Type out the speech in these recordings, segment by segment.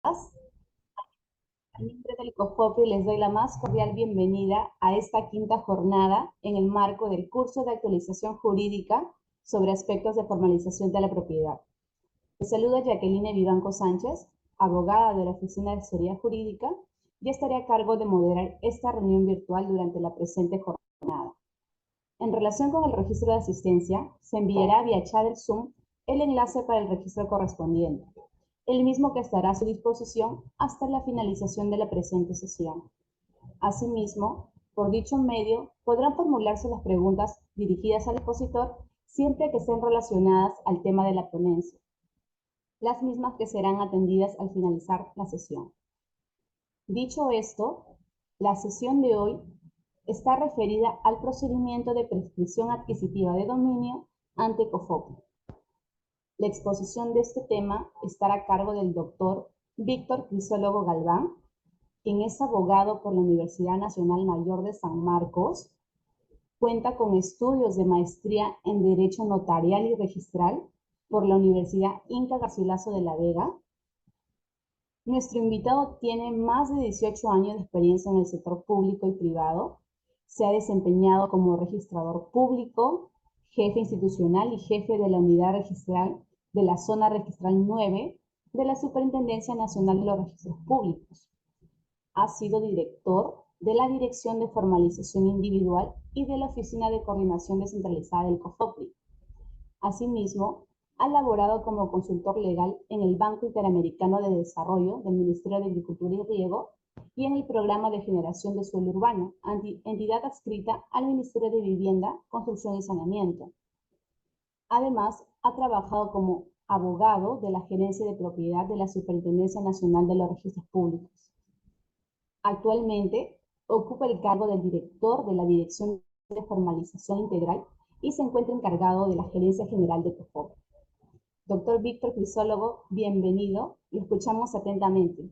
En nombre del COFOPRI les doy la más cordial bienvenida a esta quinta jornada en el marco del curso de actualización jurídica sobre aspectos de formalización de la propiedad. Les saluda Jacqueline Vivanco Sánchez, abogada de la Oficina de Asesoría Jurídica, y estaré a cargo de moderar esta reunión virtual durante la presente jornada. En relación con el registro de asistencia, se enviará vía chat del Zoom el enlace para el registro correspondiente, el mismo que estará a su disposición hasta la finalización de la presente sesión. Asimismo, por dicho medio, podrán formularse las preguntas dirigidas al expositor siempre que estén relacionadas al tema de la ponencia, las mismas que serán atendidas al finalizar la sesión. Dicho esto, la sesión de hoy está referida al procedimiento de prescripción adquisitiva de dominio ante COFOPRI. La exposición de este tema estará a cargo del doctor Víctor Crisólogo Galván, quien es abogado por la Universidad Nacional Mayor de San Marcos, cuenta con estudios de maestría en Derecho Notarial y Registral por la Universidad Inca Garcilaso de la Vega. Nuestro invitado tiene más de 18 años de experiencia en el sector público y privado. Se ha desempeñado como registrador público, jefe institucional y jefe de la unidad registral de la zona registral 9 de la Superintendencia Nacional de los Registros Públicos. Ha sido director de la Dirección de Formalización Individual y de la Oficina de Coordinación Descentralizada del COFOPRI. Asimismo, ha laborado como consultor legal en el Banco Interamericano de Desarrollo del Ministerio de Agricultura y Riego y en el Programa de Generación de Suelo Urbano, entidad adscrita al Ministerio de Vivienda, Construcción y Saneamiento. Además, ha trabajado como abogado de la Gerencia de Propiedad de la Superintendencia Nacional de los Registros Públicos. Actualmente, ocupa el cargo del director de la Dirección de Formalización Integral y se encuentra encargado de la Gerencia General de COFOPRI. Doctor Víctor Crisólogo, bienvenido. Lo escuchamos atentamente.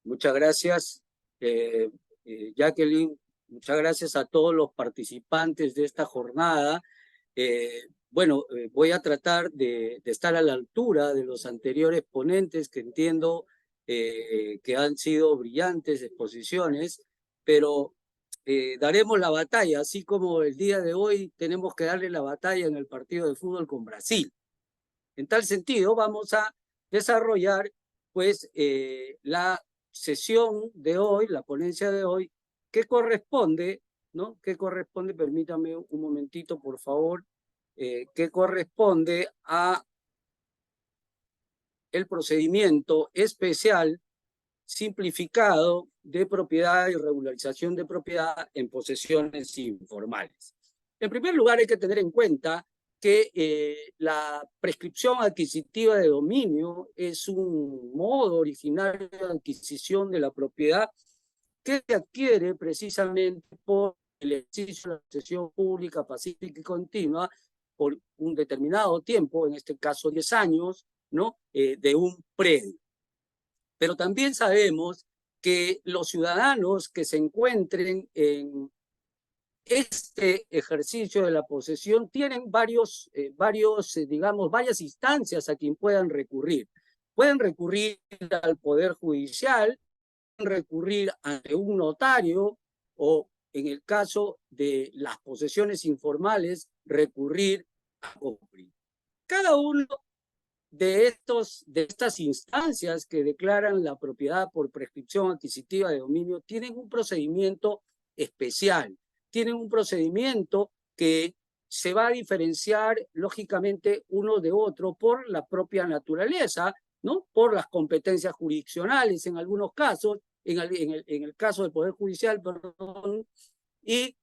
Muchas gracias, Jacqueline. Muchas gracias a todos los participantes de esta jornada. Voy a tratar de estar a la altura de los anteriores ponentes, que entiendo que han sido brillantes exposiciones, pero daremos la batalla, así como el día de hoy tenemos que darle la batalla en el partido de fútbol con Brasil. En tal sentido, vamos a desarrollar pues la sesión de hoy, la ponencia de hoy, que corresponde, ¿no? Que corresponde, permítame un momentito, por favor, que corresponde a el procedimiento especial simplificado de propiedad y regularización de propiedad en posesiones informales. En primer lugar, hay que tener en cuenta que la prescripción adquisitiva de dominio es un modo originario de adquisición de la propiedad que se adquiere precisamente por el ejercicio de la posesión pública, pacífica y continua por un determinado tiempo, en este caso 10 años, ¿no? De un predio. Pero también sabemos que los ciudadanos que se encuentren en este ejercicio de la posesión tienen varias instancias a quien puedan recurrir. Pueden recurrir al Poder Judicial, pueden recurrir ante un notario o, en el caso de las posesiones informales, recurrir a COFOPRI. Cada uno de estas instancias que declaran la propiedad por prescripción adquisitiva de dominio tienen un procedimiento especial, tienen un procedimiento que se va a diferenciar lógicamente uno de otro por la propia naturaleza, ¿no? Por las competencias jurisdiccionales en algunos casos, en el caso del Poder Judicial, perdón, y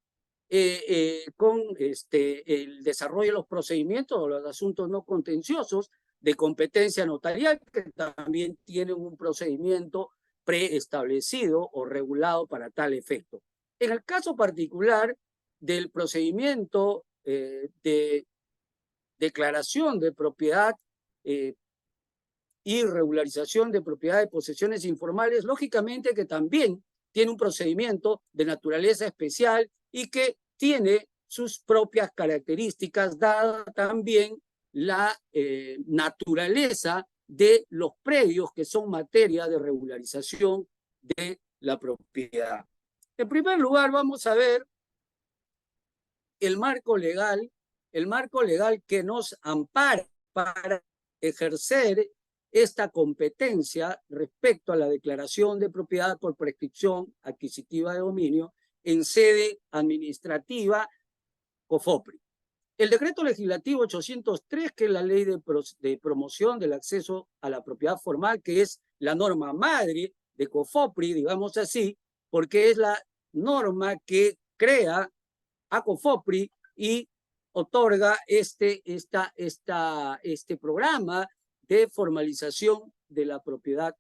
con el desarrollo de los procedimientos o los asuntos no contenciosos de competencia notarial, que también tienen un procedimiento preestablecido o regulado para tal efecto. En el caso particular del procedimiento de declaración de propiedad y regularización de propiedad de posesiones informales, lógicamente que también tiene un procedimiento de naturaleza especial y que tiene sus propias características, dadas también la naturaleza de los predios que son materia de regularización de la propiedad. En primer lugar, vamos a ver el marco legal que nos ampara para ejercer esta competencia respecto a la declaración de propiedad por prescripción adquisitiva de dominio en sede administrativa COFOPRI. El decreto legislativo 803, que es la ley de promoción del acceso a la propiedad formal, que es la norma madre de COFOPRI, digamos así, porque es la norma que crea a COFOPRI y otorga este programa de formalización de la propiedad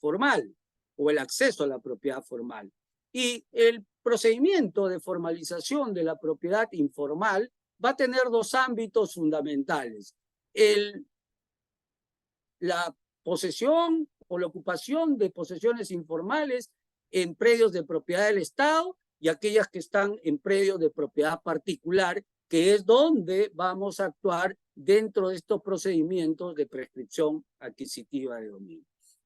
formal o el acceso a la propiedad formal. Y el procedimiento de formalización de la propiedad informal va a tener dos ámbitos fundamentales. La posesión o la ocupación de posesiones informales en predios de propiedad del Estado y aquellas que están en predios de propiedad particular, que es donde vamos a actuar dentro de estos procedimientos de prescripción adquisitiva de dominio.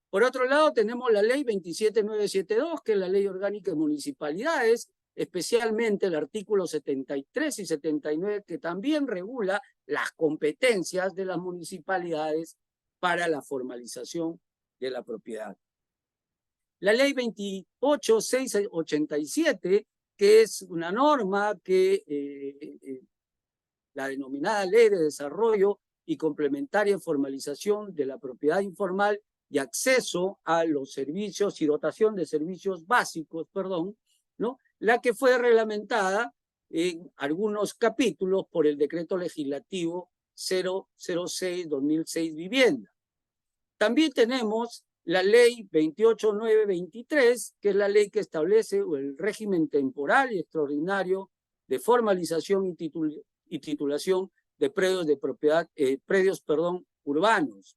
Por otro lado, tenemos la ley 27972, que es la ley orgánica de municipalidades, especialmente el artículo 73 y 79, que también regula las competencias de las municipalidades para la formalización de la propiedad. La ley 28687, que es una norma que la denominada Ley de Desarrollo y Complementaria Formalización de la Propiedad Informal y Acceso a los Servicios y Dotación de Servicios Básicos, ¿no? La que fue reglamentada en algunos capítulos por el Decreto Legislativo 006-2006 Vivienda. También tenemos la Ley 28923, que es la ley que establece el régimen temporal y extraordinario de formalización y titulación de predios de propiedad, urbanos.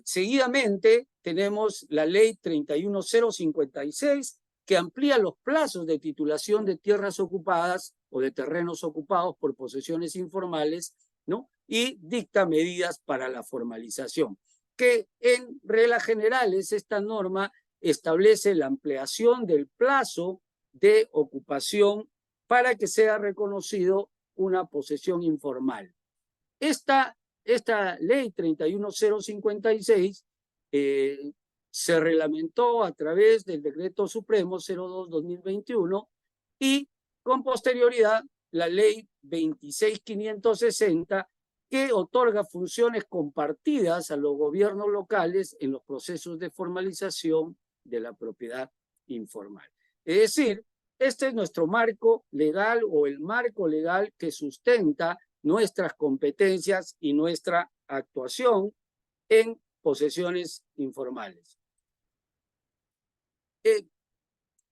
Seguidamente tenemos la Ley 31056, que amplía los plazos de titulación de tierras ocupadas o de terrenos ocupados por posesiones informales, ¿no? Y dicta medidas para la formalización, que en reglas generales esta norma establece la ampliación del plazo de ocupación para que sea reconocido una posesión informal. Esta ley 31056 se reglamentó a través del Decreto Supremo 02-2021 y con posterioridad la ley 26560, que otorga funciones compartidas a los gobiernos locales en los procesos de formalización de la propiedad informal. Es decir, este es nuestro marco legal o el marco legal que sustenta nuestras competencias y nuestra actuación en posesiones informales.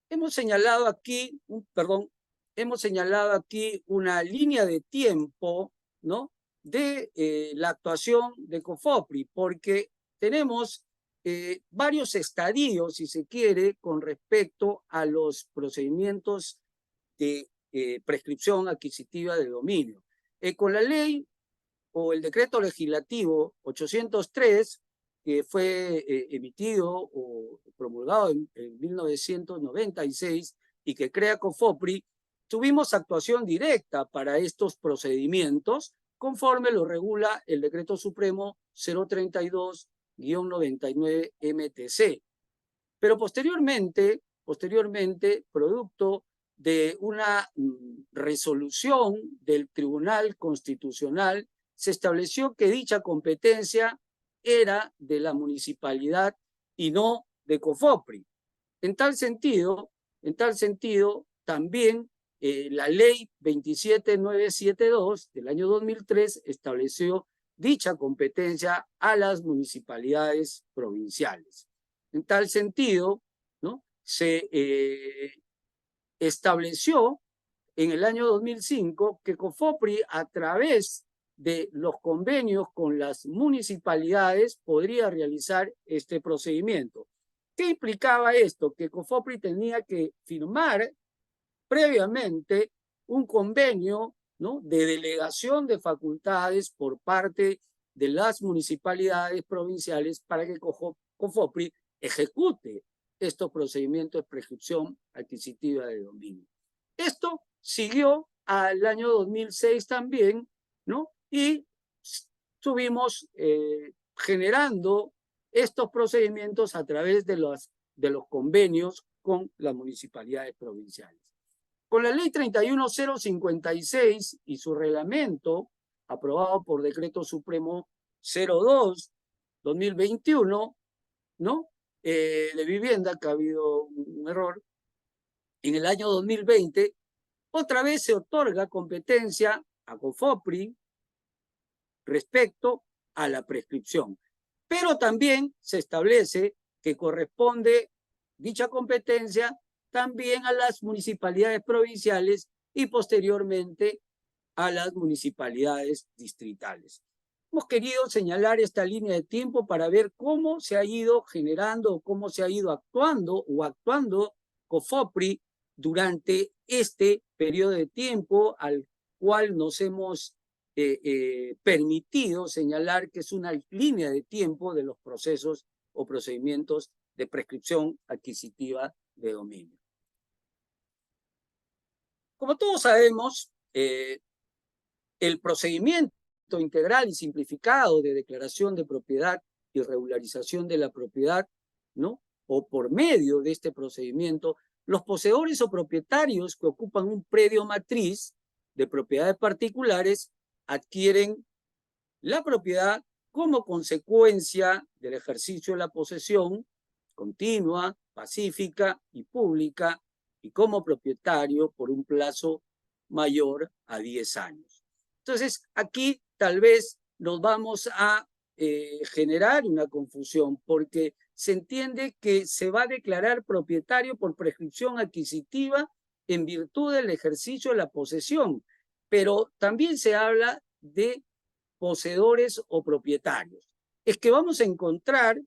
Hemos señalado aquí una línea de tiempo, ¿no?, de la actuación de COFOPRI, porque tenemos varios estadios, si se quiere, con respecto a los procedimientos de prescripción adquisitiva de dominio. Con la ley o el decreto legislativo 803, que fue emitido o promulgado en 1996 y que crea COFOPRI, tuvimos actuación directa para estos procedimientos conforme lo regula el Decreto Supremo 032-99 MTC. Pero posteriormente, producto de una resolución del Tribunal Constitucional, se estableció que dicha competencia era de la municipalidad y no de COFOPRI. En tal sentido, también la ley 27972 del año 2003 estableció dicha competencia a las municipalidades provinciales. En tal sentido, ¿no?, se estableció en el año 2005 que COFOPRI, a través de los convenios con las municipalidades, podría realizar este procedimiento. ¿Qué implicaba esto? Que COFOPRI tenía que firmar previamente un convenio ¿no?, de delegación de facultades por parte de las municipalidades provinciales para que COFOPRI ejecute estos procedimientos de prescripción adquisitiva de dominio. Esto siguió al año 2006 también, ¿no? Y estuvimos generando estos procedimientos a través de los convenios con las municipalidades provinciales. Con la ley 31056 y su reglamento, aprobado por Decreto Supremo 02/2021, ¿no?, de vivienda, que ha habido un error, en el año 2020, otra vez se otorga competencia a COFOPRI respecto a la prescripción. Pero también se establece que corresponde dicha competencia también a las municipalidades provinciales y posteriormente a las municipalidades distritales. Hemos querido señalar esta línea de tiempo para ver cómo se ha ido generando, cómo se ha ido actuando COFOPRI durante este periodo de tiempo al cual nos hemos permitido señalar que es una línea de tiempo de los procesos o procedimientos de prescripción adquisitiva de dominio. Como todos sabemos, el procedimiento integral y simplificado de declaración de propiedad y regularización de la propiedad, ¿no?, o por medio de este procedimiento, los poseedores o propietarios que ocupan un predio matriz de propiedades particulares adquieren la propiedad como consecuencia del ejercicio de la posesión continua, pacífica y pública, y como propietario por un plazo mayor a 10 años. Entonces, aquí tal vez nos vamos a generar una confusión, porque se entiende que se va a declarar propietario por prescripción adquisitiva en virtud del ejercicio de la posesión, pero también se habla de poseedores o propietarios. Es que vamos a encontrar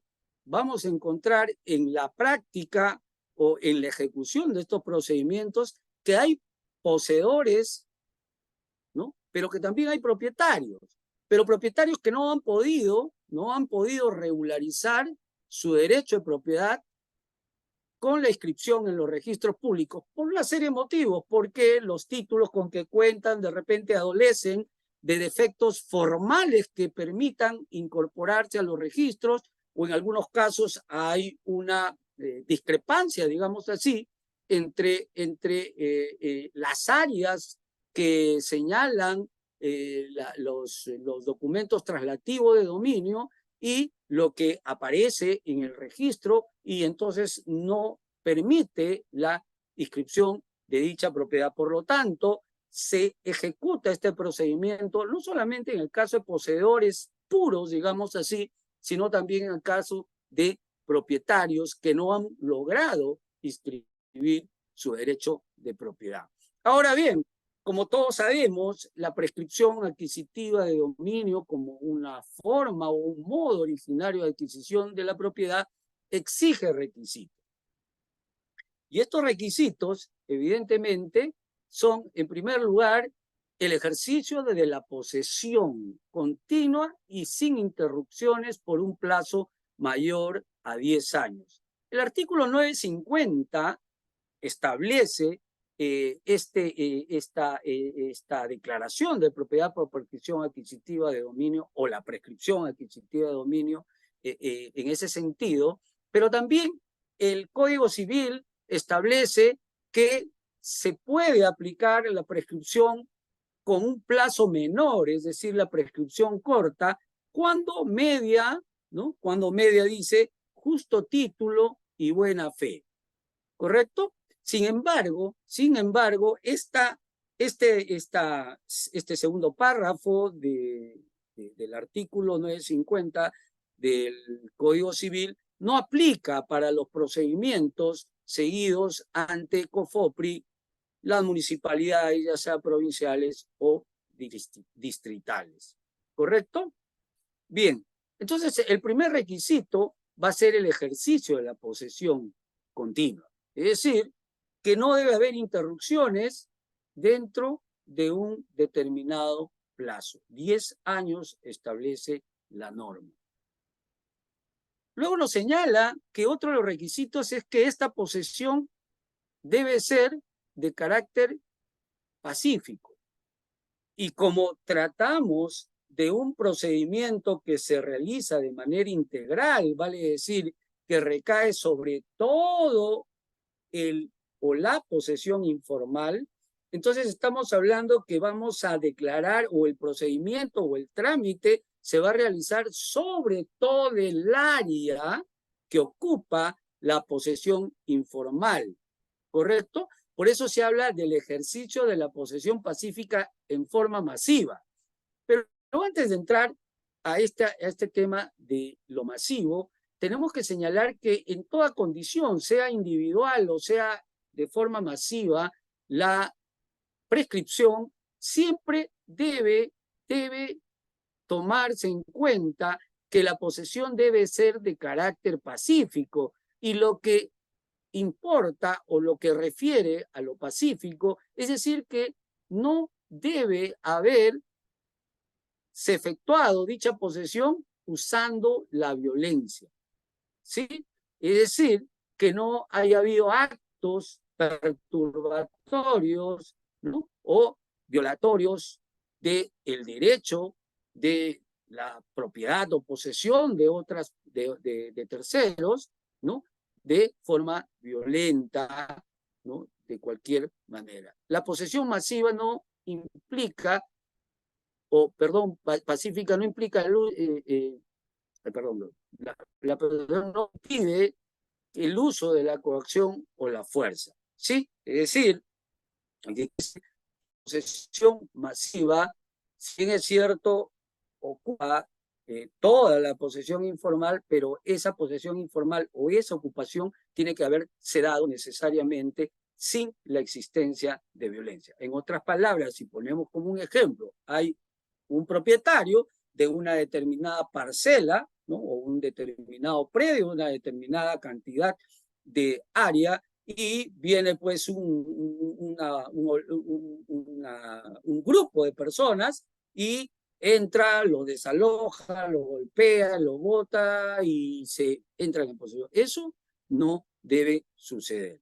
en la práctica o en la ejecución de estos procedimientos que hay poseedores, ¿no?, pero que también hay propietarios, pero propietarios que no han podido regularizar su derecho de propiedad con la inscripción en los registros públicos por una serie de motivos, porque los títulos con que cuentan de repente adolecen de defectos formales que permitan incorporarse a los registros, o en algunos casos hay una discrepancia, digamos así, entre las áreas que señalan los documentos traslativos de dominio y lo que aparece en el registro, y entonces no permite la inscripción de dicha propiedad. Por lo tanto, se ejecuta este procedimiento no solamente en el caso de poseedores puros, digamos así, sino también en el caso de propietarios que no han logrado inscribir su derecho de propiedad. Ahora bien, como todos sabemos, la prescripción adquisitiva de dominio como una forma o un modo originario de adquisición de la propiedad exige requisitos. Y estos requisitos, evidentemente, son, en primer lugar, el ejercicio de la posesión continua y sin interrupciones por un plazo mayor a 10 años. El artículo 950 establece esta declaración de propiedad por prescripción adquisitiva de dominio, o la prescripción adquisitiva de dominio en ese sentido, pero también el Código Civil establece que se puede aplicar la prescripción con un plazo menor, es decir, la prescripción corta, cuando media, ¿no?, cuando media dice justo título y buena fe, ¿correcto? Sin embargo, este segundo párrafo del artículo 950 del Código Civil no aplica para los procedimientos seguidos ante COFOPRI, las municipalidades, ya sea provinciales o distritales, ¿correcto? Bien, entonces el primer requisito va a ser el ejercicio de la posesión continua, es decir, que no debe haber interrupciones dentro de un determinado plazo. 10 años establece la norma. Luego nos señala que otro de los requisitos es que esta posesión debe ser de carácter pacífico. Y como tratamos de un procedimiento que se realiza de manera integral, vale decir, que recae sobre todo el o la posesión informal, entonces estamos hablando que vamos a declarar o el procedimiento o el trámite se va a realizar sobre todo el área que ocupa la posesión informal, ¿correcto? Por eso se habla del ejercicio de la posesión pacífica en forma masiva. Pero antes de entrar a este tema de lo masivo, tenemos que señalar que en toda condición, sea individual o sea de forma masiva, la prescripción siempre debe tomarse en cuenta que la posesión debe ser de carácter pacífico y lo que importa o lo que refiere a lo pacífico, es decir, que no debe haberse efectuado dicha posesión usando la violencia, ¿sí? Es decir, que no haya habido actos perturbatorios, ¿no? O violatorios del derecho de la propiedad o posesión de otras, de terceros, ¿no? De forma violenta, ¿no? De cualquier manera. La posesión masiva no implica, o perdón, pacífica no implica, perdón, la posesión no pide el uso de la coacción o la fuerza, ¿sí? Es decir, la posesión masiva, si bien es cierto, ocupa toda la posesión informal, pero esa posesión informal o esa ocupación tiene que haberse dado necesariamente sin la existencia de violencia. En otras palabras, si ponemos como un ejemplo, hay un propietario de una determinada parcela, ¿no? O un determinado predio, una determinada cantidad de área, y viene pues un grupo de personas y entra, lo desaloja, lo golpea, lo bota y se entra en posesión. Eso no debe suceder.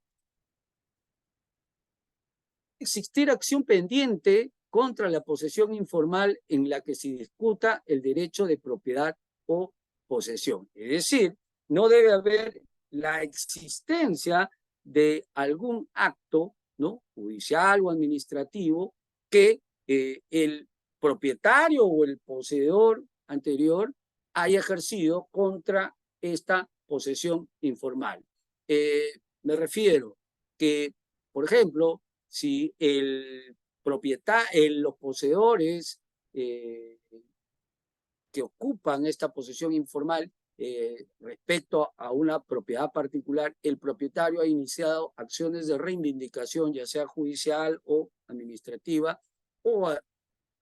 Existir acción pendiente contra la posesión informal en la que se discuta el derecho de propiedad o posesión. Es decir, no debe haber la existencia de algún acto, ¿no? Judicial o administrativo que el propietario o el poseedor anterior haya ejercido contra esta posesión informal. Me refiero que, por ejemplo, si los poseedores que ocupan esta posesión informal respecto a una propiedad particular, el propietario ha iniciado acciones de reivindicación, ya sea judicial o administrativa, o ha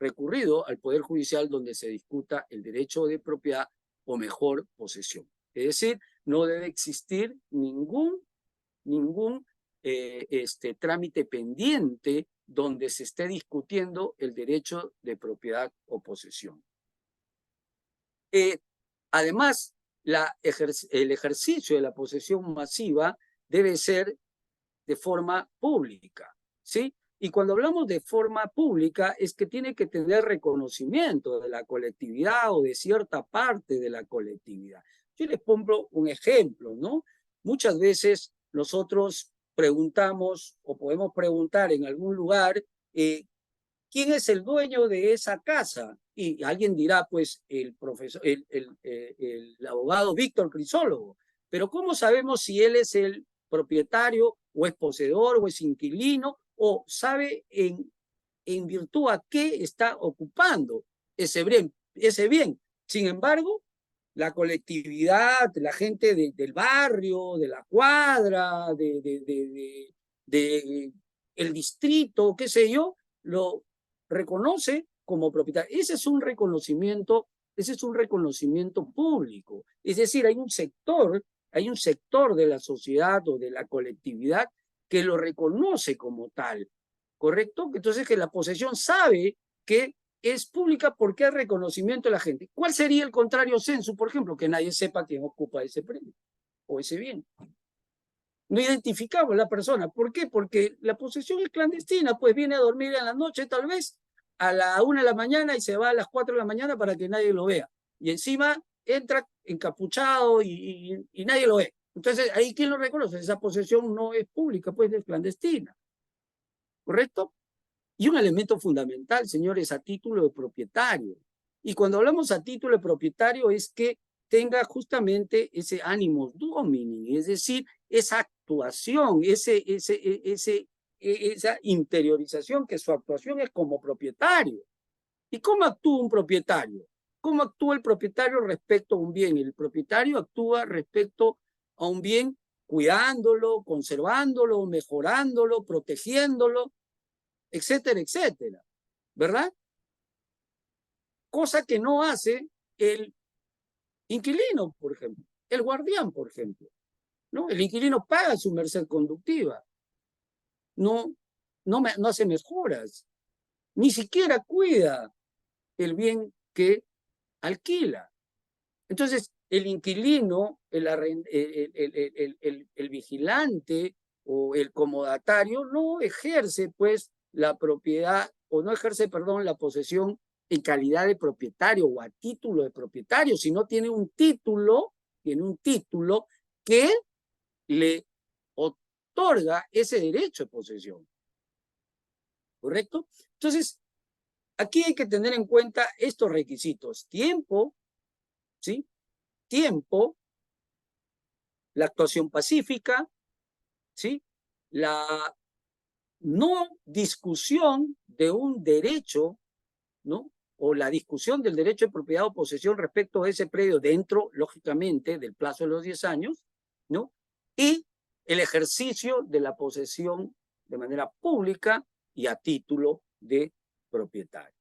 recurrido al Poder Judicial donde se discuta el derecho de propiedad o mejor posesión. Es decir, no debe existir ningún trámite pendiente donde se esté discutiendo el derecho de propiedad o posesión. Además, el ejercicio de la posesión masiva debe ser de forma pública, ¿sí? Y cuando hablamos de forma pública es que tiene que tener reconocimiento de la colectividad o de cierta parte de la colectividad. Yo les pongo un ejemplo, ¿no? Muchas veces nosotros preguntamos o podemos preguntar en algún lugar ¿quién es el dueño de esa casa? Y alguien dirá, pues, el abogado Víctor Crisólogo. Pero ¿cómo sabemos si él es el propietario o es poseedor o es inquilino o sabe en virtud a qué está ocupando ese bien? Sin embargo, la colectividad, la gente del barrio, de la cuadra, el distrito, qué sé yo, lo reconoce como propietario. Ese es un reconocimiento público. Es decir, hay un sector de la sociedad o de la colectividad que lo reconoce como tal. ¿correcto? Entonces que la posesión sabe que es pública porque hay reconocimiento de la gente. ¿Cuál sería el contrario sensu, por ejemplo? Que nadie sepa quién ocupa ese premio o ese bien. No identificamos a la persona. ¿Por qué? Porque la posesión es clandestina, pues viene a dormir en la noche tal vez a la 1 de la mañana y se va a las 4 de la mañana para que nadie lo vea. Y encima entra encapuchado y nadie lo ve. Entonces, ahí ¿quién lo reconoce? Esa posesión no es pública, pues es clandestina. ¿Correcto? Y un elemento fundamental, señores, a título de propietario. Y cuando hablamos a título de propietario es que tenga justamente ese ánimo domini, es decir, esa actuación, esa interiorización, que su actuación es como propietario. ¿Y cómo actúa un propietario? ¿Cómo actúa el propietario respecto a un bien? El propietario actúa respecto a un bien cuidándolo, conservándolo, mejorándolo, protegiéndolo, etcétera, etcétera, ¿verdad? Cosa que no hace el inquilino, por ejemplo, el guardián, por ejemplo, ¿no? El inquilino paga su merced conductiva, no hace mejoras, ni siquiera cuida el bien que alquila. Entonces, el inquilino, el vigilante o el comodatario no ejerce, pues, la propiedad, o no ejerce, perdón, la posesión en calidad de propietario o a título de propietario, sino tiene un título que le otorga ese derecho de posesión. ¿Correcto? Entonces, aquí hay que tener en cuenta estos requisitos: tiempo, ¿sí? Tiempo, la actuación pacífica, ¿sí? La no discusión de un derecho, ¿no? O la discusión del derecho de propiedad o posesión respecto a ese predio dentro, lógicamente, del plazo de los 10 años, ¿no? Y el ejercicio de la posesión de manera pública y a título de propietario.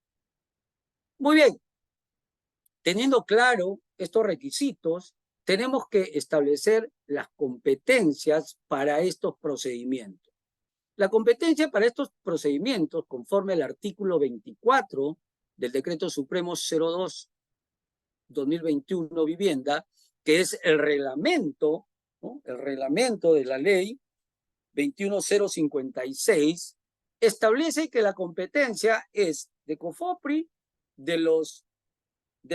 Muy bien. Teniendo claro estos requisitos, tenemos que establecer las competencias para estos procedimientos. La competencia para estos procedimientos, conforme al artículo 24 del Decreto Supremo 02/2021 Vivienda, que es el reglamento, ¿no? El reglamento de la ley 21056, establece que la competencia es de COFOPRI, de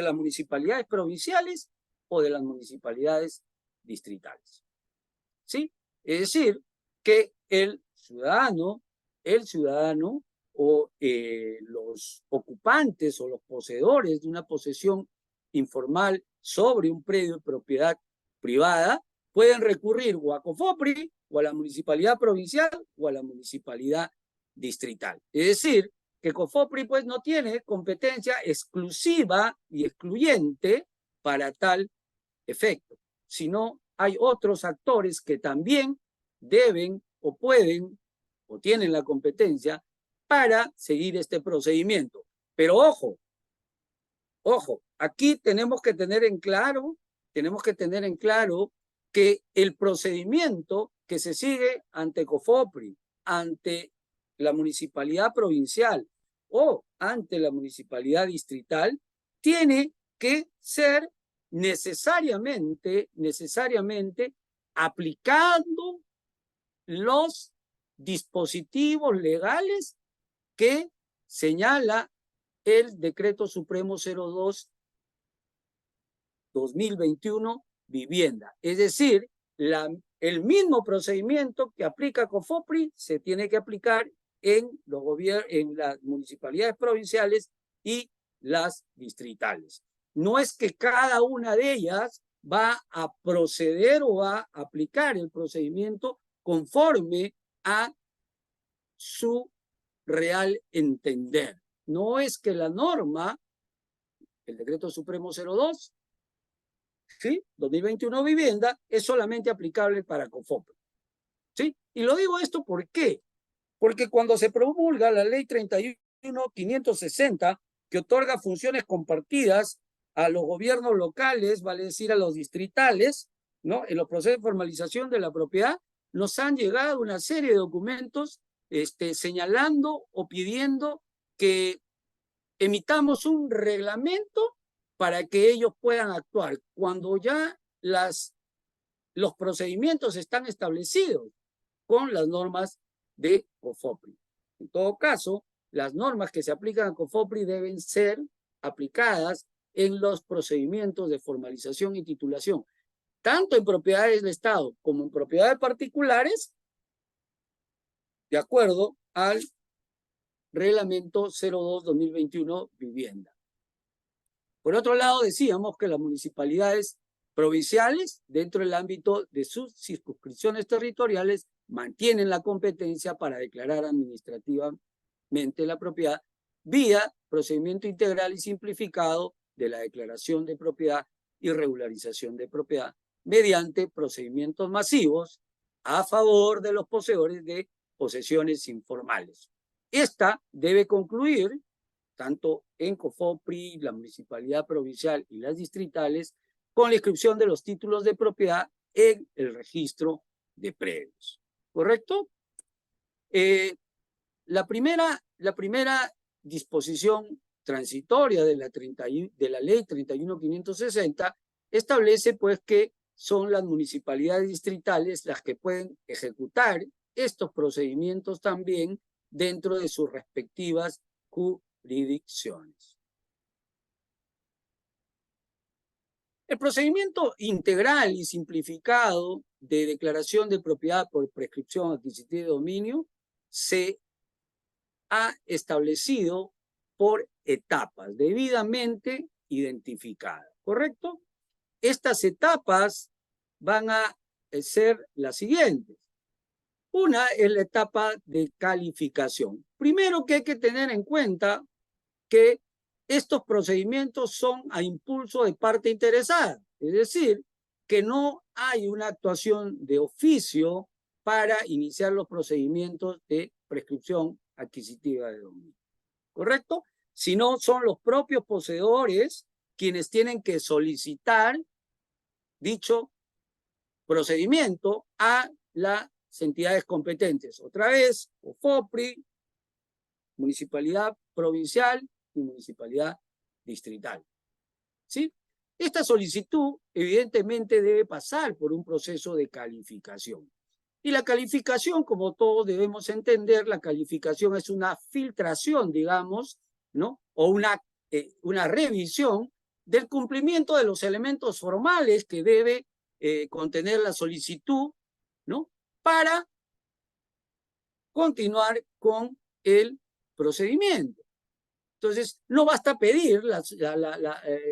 las municipalidades provinciales o de las municipalidades distritales. ¿Sí? Es decir, que el ciudadano o los ocupantes o los poseedores de una posesión informal sobre un predio de propiedad privada pueden recurrir o a COFOPRI o a la municipalidad provincial o a la municipalidad distrital. Es decir, que COFOPRI pues no tiene competencia exclusiva y excluyente para tal efecto, sino hay otros actores que también deben o pueden o tienen la competencia para seguir este procedimiento. Pero ojo, aquí tenemos que tener en claro que el procedimiento que se sigue ante COFOPRI, ante la municipalidad provincial o ante la municipalidad distrital, tiene que ser necesariamente aplicando los dispositivos legales que señala el Decreto Supremo 02/2021 Vivienda. Es decir, el mismo procedimiento que aplica COFOPRI se tiene que aplicar en las municipalidades provinciales y las distritales. No es que cada una de ellas va a proceder o va a aplicar el procedimiento conforme a su real entender. No es que la norma, el Decreto Supremo 02, ¿sí? 2021 Vivienda, es solamente aplicable para COFOPRI. ¿Sí? Y lo digo esto ¿por qué? Porque cuando se promulga la ley 31.560, que otorga funciones compartidas a los gobiernos locales, vale decir a los distritales, ¿no? En los procesos de formalización de la propiedad, nos han llegado una serie de documentos señalando o pidiendo que emitamos un reglamento para que ellos puedan actuar cuando ya los procedimientos están establecidos con las normas de COFOPRI. En todo caso, las normas que se aplican a COFOPRI deben ser aplicadas en los procedimientos de formalización y titulación, tanto en propiedades del Estado como en propiedades particulares, de acuerdo al Reglamento 02-2021 Vivienda. Por otro lado, decíamos que las municipalidades provinciales, dentro del ámbito de sus circunscripciones territoriales, mantienen la competencia para declarar administrativamente la propiedad vía procedimiento integral y simplificado de la declaración de propiedad y regularización de propiedad mediante procedimientos masivos a favor de los poseedores de posesiones informales. Esta debe concluir, tanto en COFOPRI, la municipalidad provincial y las distritales, con la inscripción de los títulos de propiedad en el registro de predios. ¿Correcto? La primera disposición transitoria de la ley 31.560 establece pues que son las municipalidades distritales las que pueden ejecutar estos procedimientos también dentro de sus respectivas jurisdicciones. El procedimiento integral y simplificado de declaración de propiedad por prescripción adquisitiva de dominio se ha establecido por etapas debidamente identificadas, ¿correcto? Estas etapas van a ser las siguientes. Una es la etapa de calificación. Primero que hay que tener en cuenta que estos procedimientos son a impulso de parte interesada, es decir, que no hay una actuación de oficio para iniciar los procedimientos de prescripción adquisitiva de dominio, ¿correcto? Sino son los propios poseedores quienes tienen que solicitar dicho procedimiento a las entidades competentes. Otra vez, COFOPRI, municipalidad provincial y municipalidad distrital. ¿Sí? Esta solicitud evidentemente debe pasar por un proceso de calificación. Y la calificación, como todos debemos entender, la calificación es una filtración, digamos, ¿no? O una revisión del cumplimiento de los elementos formales que debe contener la solicitud, ¿no? Para continuar con el procedimiento. Entonces, no basta pedir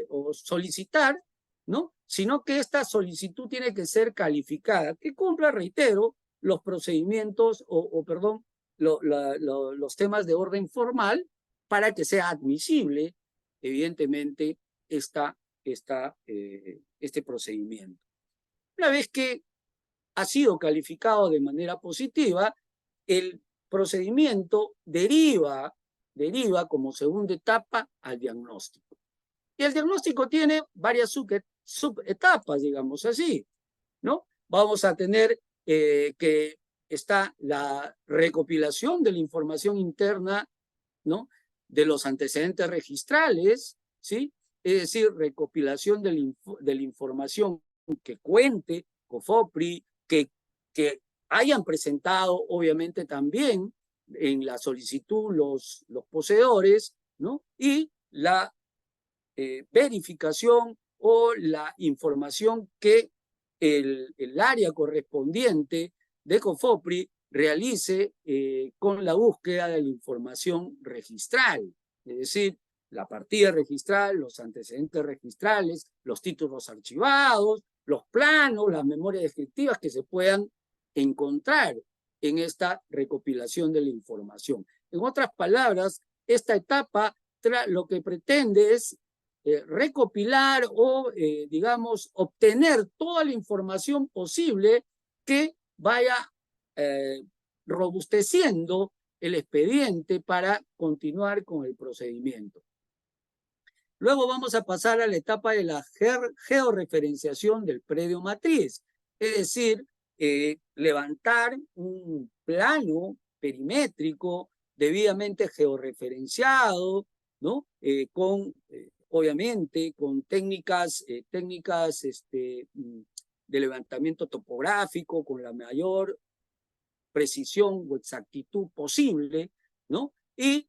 o solicitar, ¿no? Sino que esta solicitud tiene que ser calificada, que cumpla, reitero, los procedimientos los temas de orden formal para que sea admisible, evidentemente, este procedimiento. Una vez que ha sido calificado de manera positiva, el procedimiento deriva como segunda etapa al diagnóstico. Y el diagnóstico tiene varias subetapas, digamos así, ¿no? Vamos a tener que está la recopilación de la información interna, ¿no? De los antecedentes registrales, ¿sí? Es decir, recopilación de la información que cuente COFOPRI, que hayan presentado, obviamente, también en la solicitud los poseedores, ¿no? Y la verificación o la información que el área correspondiente de COFOPRI realice con la búsqueda de la información registral, es decir, la partida registral, los antecedentes registrales, los títulos archivados, los planos, las memorias descriptivas que se puedan encontrar en esta recopilación de la información. En otras palabras, esta etapa lo que pretende es recopilar o, digamos, obtener toda la información posible que vaya robusteciendo el expediente para continuar con el procedimiento. Luego vamos a pasar a la etapa de la georreferenciación del predio matriz, es decir, levantar un plano perimétrico, debidamente georreferenciado, ¿no? Obviamente, con técnicas de levantamiento topográfico, con la mayor precisión o exactitud posible, ¿no? Y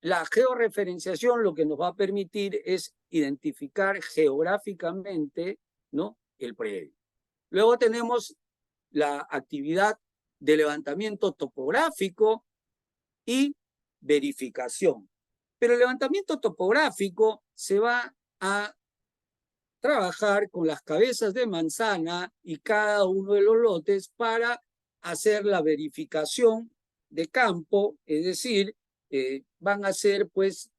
la georreferenciación lo que nos va a permitir es identificar geográficamente, ¿no?, el predio. Luego tenemos la actividad de levantamiento topográfico y verificación. Pero el levantamiento topográfico se va a trabajar con las cabezas de manzana y cada uno de los lotes para hacer la verificación de campo, es decir, van a hacer pues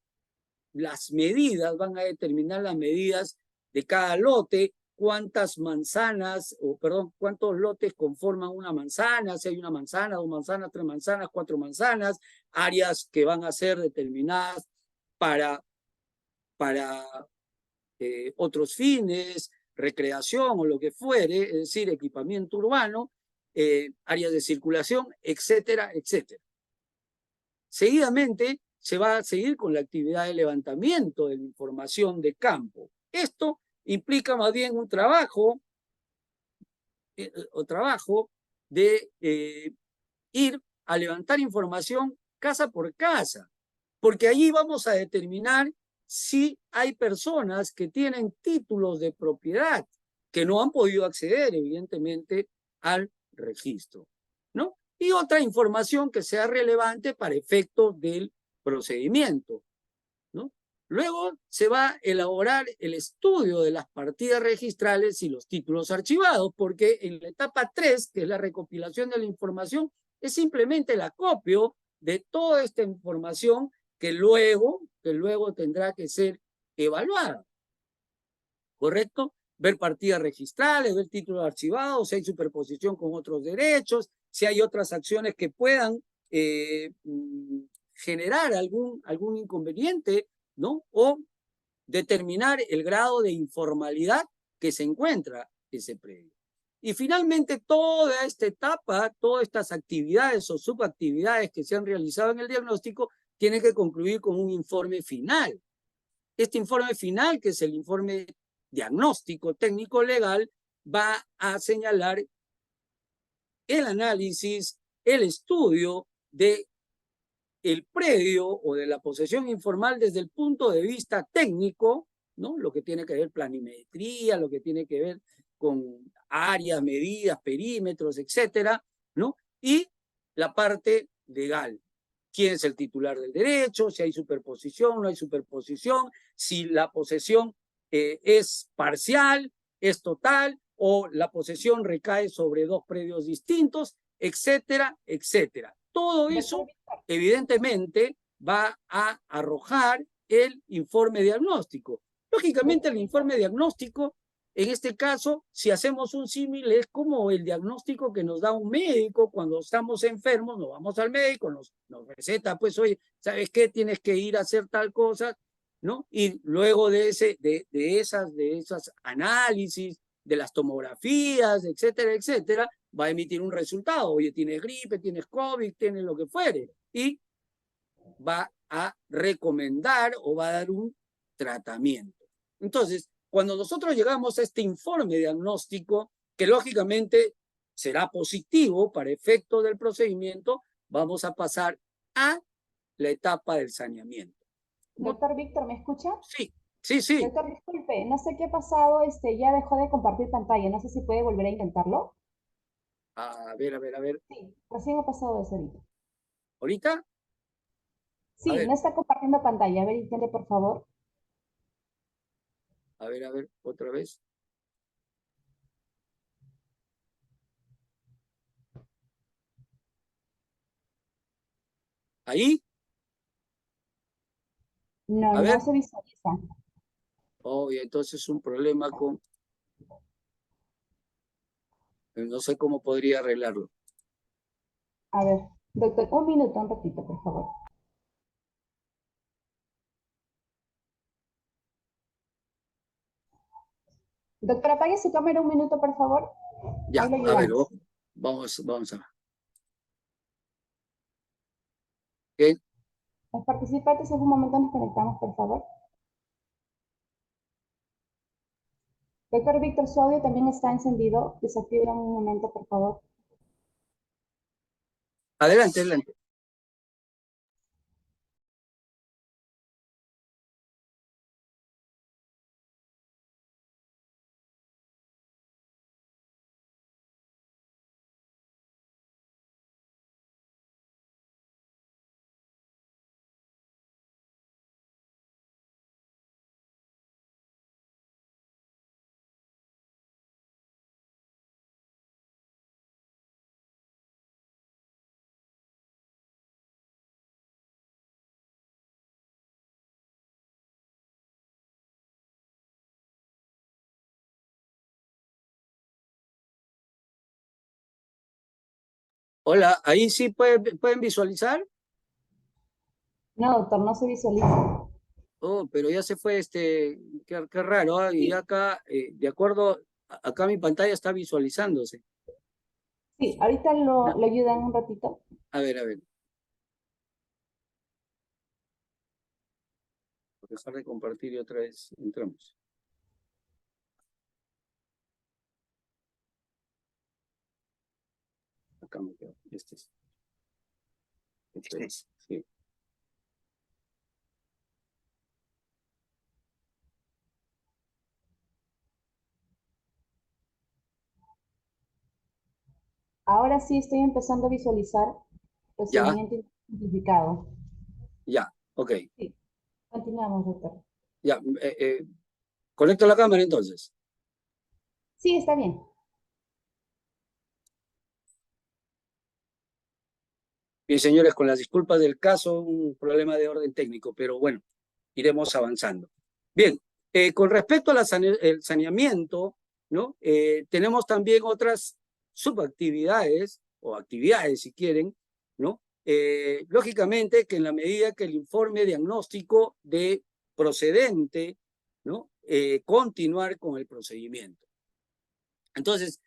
las medidas, van a determinar las medidas de cada lote, cuántas manzanas, o perdón, cuántos lotes conforman una manzana, si hay una manzana, 2 manzanas, 3 manzanas, 4 manzanas, áreas que van a ser determinadas para otros fines, recreación o lo que fuere, es decir, equipamiento urbano, áreas de circulación, etcétera, etcétera. Seguidamente, se va a seguir con la actividad de levantamiento de la información de campo. Esto implica más bien un trabajo de ir a levantar información casa por casa, porque allí vamos a determinar si hay personas que tienen títulos de propiedad que no han podido acceder, evidentemente, al registro, ¿no? Y otra información que sea relevante para efectos del procedimiento, ¿no? Luego se va a elaborar el estudio de las partidas registrales y los títulos archivados, porque en la etapa 3, que es la recopilación de la información, es simplemente el acopio de toda esta información que luego tendrá que ser evaluada, ¿correcto? Ver partidas registrales, ver títulos archivados, si hay superposición con otros derechos, si hay otras acciones que puedan generar algún inconveniente, ¿no? O determinar el grado de informalidad que se encuentra ese predio. Y finalmente toda esta etapa, todas estas actividades o subactividades que se han realizado en el diagnóstico tienen que concluir con un informe final. Este informe final, que es el informe diagnóstico técnico legal, va a señalar el análisis, el estudio de el predio o de la posesión informal desde el punto de vista técnico, ¿no? Lo que tiene que ver planimetría, lo que tiene que ver con áreas, medidas, perímetros, etcétera, ¿no? Y la parte legal. ¿Quién es el titular del derecho? Si hay superposición, no hay superposición, si la posesión es parcial, es total, o la posesión recae sobre 2 predios distintos, etcétera, etcétera. Todo eso, evidentemente, va a arrojar el informe diagnóstico. Lógicamente, el informe diagnóstico, en este caso, si hacemos un símil, es como el diagnóstico que nos da un médico cuando estamos enfermos, nos vamos al médico, nos receta, pues, oye, ¿sabes qué? Tienes que ir a hacer tal cosa, ¿no? Y luego de esas análisis, de las tomografías, etcétera, etcétera, va a emitir un resultado. Oye, tienes gripe, tienes COVID, tienes lo que fuere. Y va a recomendar o va a dar un tratamiento. Entonces, cuando nosotros llegamos a este informe diagnóstico, que lógicamente será positivo para efecto del procedimiento, vamos a pasar a la etapa del saneamiento. Doctor Víctor, ¿me escucha? Sí, sí, sí. Doctor, disculpe, no sé qué ha pasado, ya dejó de compartir pantalla, no sé si puede volver a intentarlo. A ver. Sí, recién ha pasado eso ahorita. ¿Ahorita? Sí, no está compartiendo pantalla, a ver, intente por favor. A ver, otra vez. ¿Ahí? No, no se visualiza. Oh, y entonces es un problema con... No sé cómo podría arreglarlo. A ver, doctor, un minuto, un ratito, por favor. Doctor, apague su cámara un minuto, por favor. Ya, Ahí lo a ver, ayudamos. vamos a ver. ¿Ok? Los participantes, en un momento nos conectamos, por favor. Doctor Víctor, su audio también está encendido. Desactívenlo un momento, por favor. Adelante, adelante. Hola, ahí sí pueden visualizar. No, doctor, no se visualiza. Oh, pero ya se fue qué raro, ¿ah? Y Sí, acá, de acuerdo, acá mi pantalla está visualizándose. sí, ahorita No, lo ayudan un ratito. a ver, por dejar de compartir y otra vez entramos. Acá me quedo, este es, sí. Ahora sí estoy empezando a visualizar Ya, procedimiento simplificado. ya, ok, Sí, continuamos, doctor. ya, conecto la cámara entonces. Sí, está bien. Bien, señores, con las disculpas del caso, un problema de orden técnico, pero bueno, iremos avanzando. Bien, con respecto al saneamiento, ¿no? Tenemos también otras subactividades o actividades, si quieren, ¿no? Lógicamente que en la medida que el informe diagnóstico de procedente, ¿no? Continuar con el procedimiento. Entonces,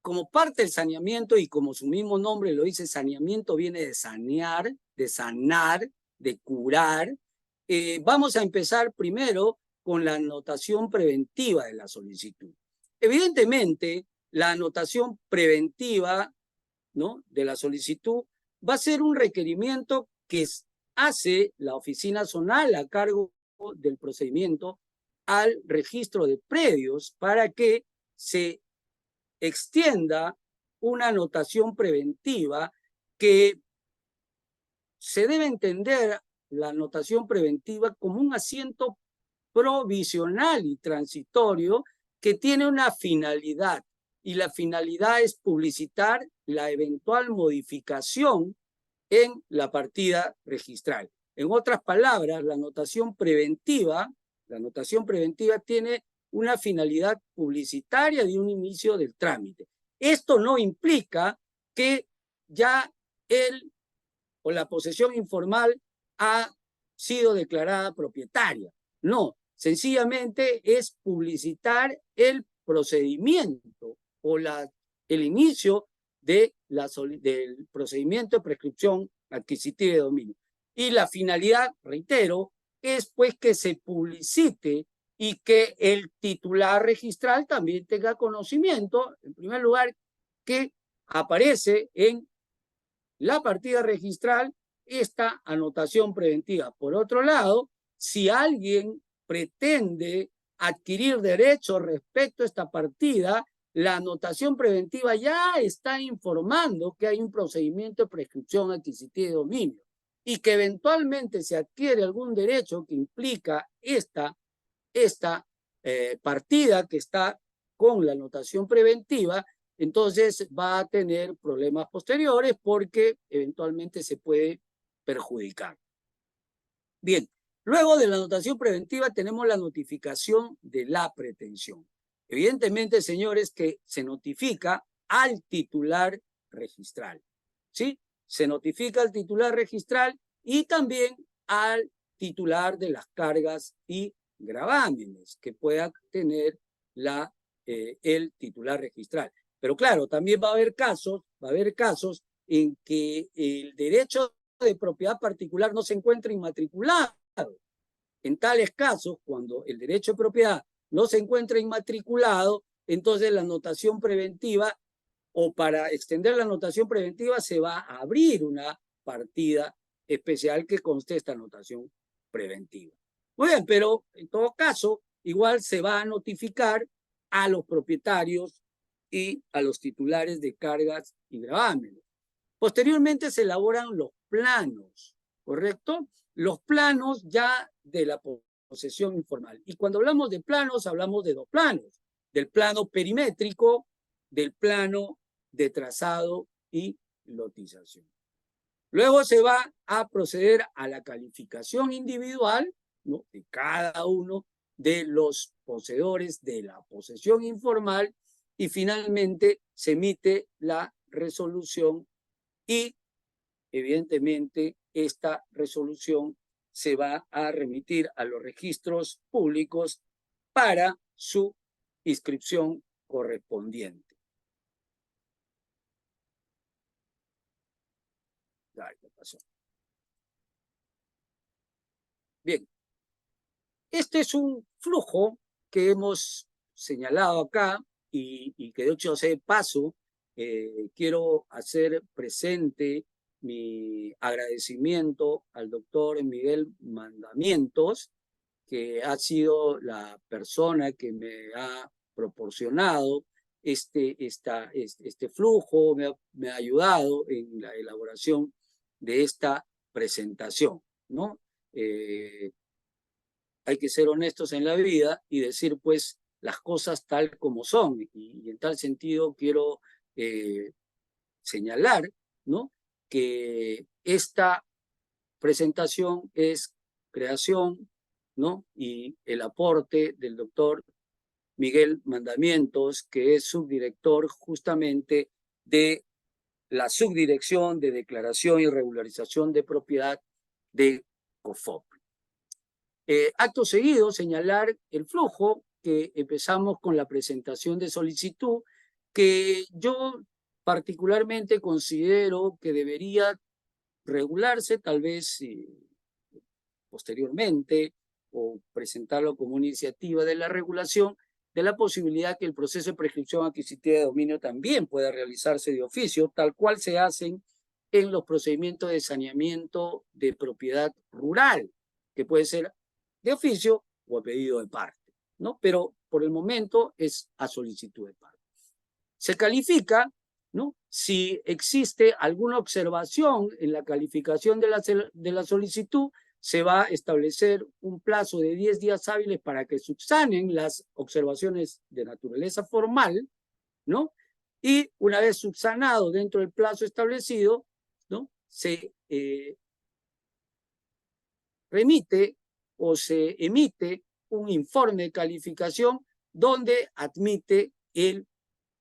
como parte del saneamiento y como su mismo nombre lo dice, saneamiento viene de sanear, de sanar, de curar. Vamos a empezar primero con la anotación preventiva de la solicitud. Evidentemente, la anotación preventiva, ¿no?, de la solicitud va a ser un requerimiento que hace la oficina zonal a cargo del procedimiento al registro de predios para que se extienda una anotación preventiva que se debe entender la anotación preventiva como un asiento provisional y transitorio que tiene una finalidad, y la finalidad es publicitar la eventual modificación en la partida registral. En otras palabras, la anotación preventiva tiene una finalidad publicitaria de un inicio del trámite. Esto no implica que ya él o la posesión informal ha sido declarada propietaria. No, sencillamente es publicitar el procedimiento o el inicio del procedimiento de prescripción adquisitiva de dominio. Y la finalidad, reitero, es pues que se publicite y que el titular registral también tenga conocimiento, en primer lugar, que aparece en la partida registral esta anotación preventiva. Por otro lado, si alguien pretende adquirir derechos respecto a esta partida, la anotación preventiva ya está informando que hay un procedimiento de prescripción adquisitiva de dominio y que eventualmente se adquiere algún derecho que implica esta partida que está con la anotación preventiva, entonces va a tener problemas posteriores porque eventualmente se puede perjudicar. Bien, luego de la anotación preventiva tenemos la notificación de la pretensión. Evidentemente, señores, que se notifica al titular registral, ¿sí? Se notifica al titular registral y también al titular de las cargas y gravámenes que pueda tener el titular registral. Pero claro, también va a haber casos en que el derecho de propiedad particular no se encuentra inmatriculado. En tales casos, cuando el derecho de propiedad no se encuentra inmatriculado, entonces la notación preventiva, o para extender la notación preventiva, se va a abrir una partida especial que conste esta notación preventiva. Muy bien, pero en todo caso, igual se va a notificar a los propietarios y a los titulares de cargas y gravámenes. Posteriormente se elaboran los planos, ¿correcto? Los planos ya de la posesión informal. Y cuando hablamos de planos, hablamos de dos planos, del plano perimétrico, del plano de trazado y lotización. Luego se va a proceder a la calificación individual, ¿no?, de cada uno de los poseedores de la posesión informal, y finalmente se emite la resolución y evidentemente esta resolución se va a remitir a los registros públicos para su inscripción correspondiente. Bien, este es un flujo que hemos señalado acá y que de hecho hace paso quiero hacer presente mi agradecimiento al doctor Miguel Mandamientos, que ha sido la persona que me ha proporcionado este flujo, me ha ayudado en la elaboración de esta presentación, ¿no? Hay que ser honestos en la vida y decir, pues, las cosas tal como son. Y en tal sentido quiero señalar, ¿no?, que esta presentación es creación, ¿no?, y el aporte del doctor Miguel Mandamientos, que es subdirector justamente de la Subdirección de Declaración y Regularización de Propiedad de COFOP. Acto seguido, señalar el flujo, que empezamos con la presentación de solicitud, que yo particularmente considero que debería regularse, tal vez posteriormente, o presentarlo como una iniciativa de la regulación, de la posibilidad que el proceso de prescripción adquisitiva de dominio también pueda realizarse de oficio, tal cual se hacen en los procedimientos de saneamiento de propiedad rural, que puede ser de oficio o a pedido de parte, ¿no? Pero por el momento es a solicitud de parte. Se califica, ¿no?, si existe alguna observación en la calificación de la solicitud, se va a establecer un plazo de 10 días hábiles para que subsanen las observaciones de naturaleza formal, ¿no? Y una vez subsanado dentro del plazo establecido, ¿no?, se remite o se emite un informe de calificación donde admite el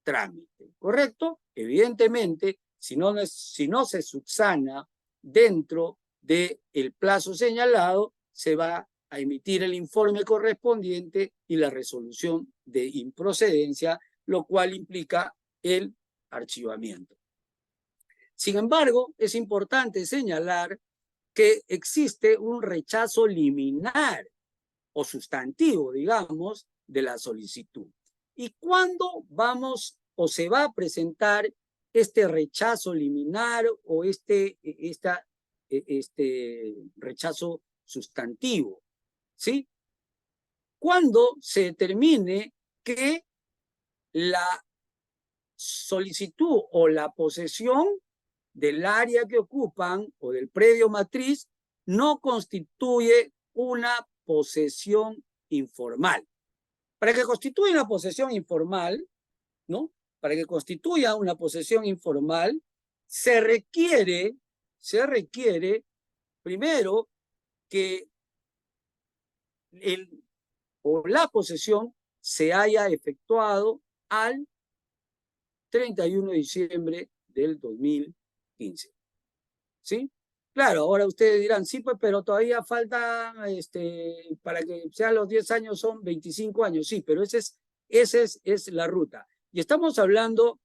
trámite, ¿correcto? Evidentemente, si no se subsana dentro del plazo señalado, se va a emitir el informe correspondiente y la resolución de improcedencia, lo cual implica el archivamiento. Sin embargo, es importante señalar que existe un rechazo liminar o sustantivo, digamos, de la solicitud. ¿Y cuándo vamos o se va a presentar este rechazo liminar o este rechazo sustantivo? ¿Sí? Cuando se determine que la solicitud o la posesión del área que ocupan o del predio matriz no constituye una posesión informal. Para que constituya una posesión informal, ¿no?, para que constituya una posesión informal, se requiere primero que la posesión se haya efectuado al 31 de diciembre del 2015. ¿Sí? Claro, ahora ustedes dirán, sí, pues, pero todavía falta, para que sean los 10 años son 25 años. Sí, pero esa es la ruta. Y estamos hablando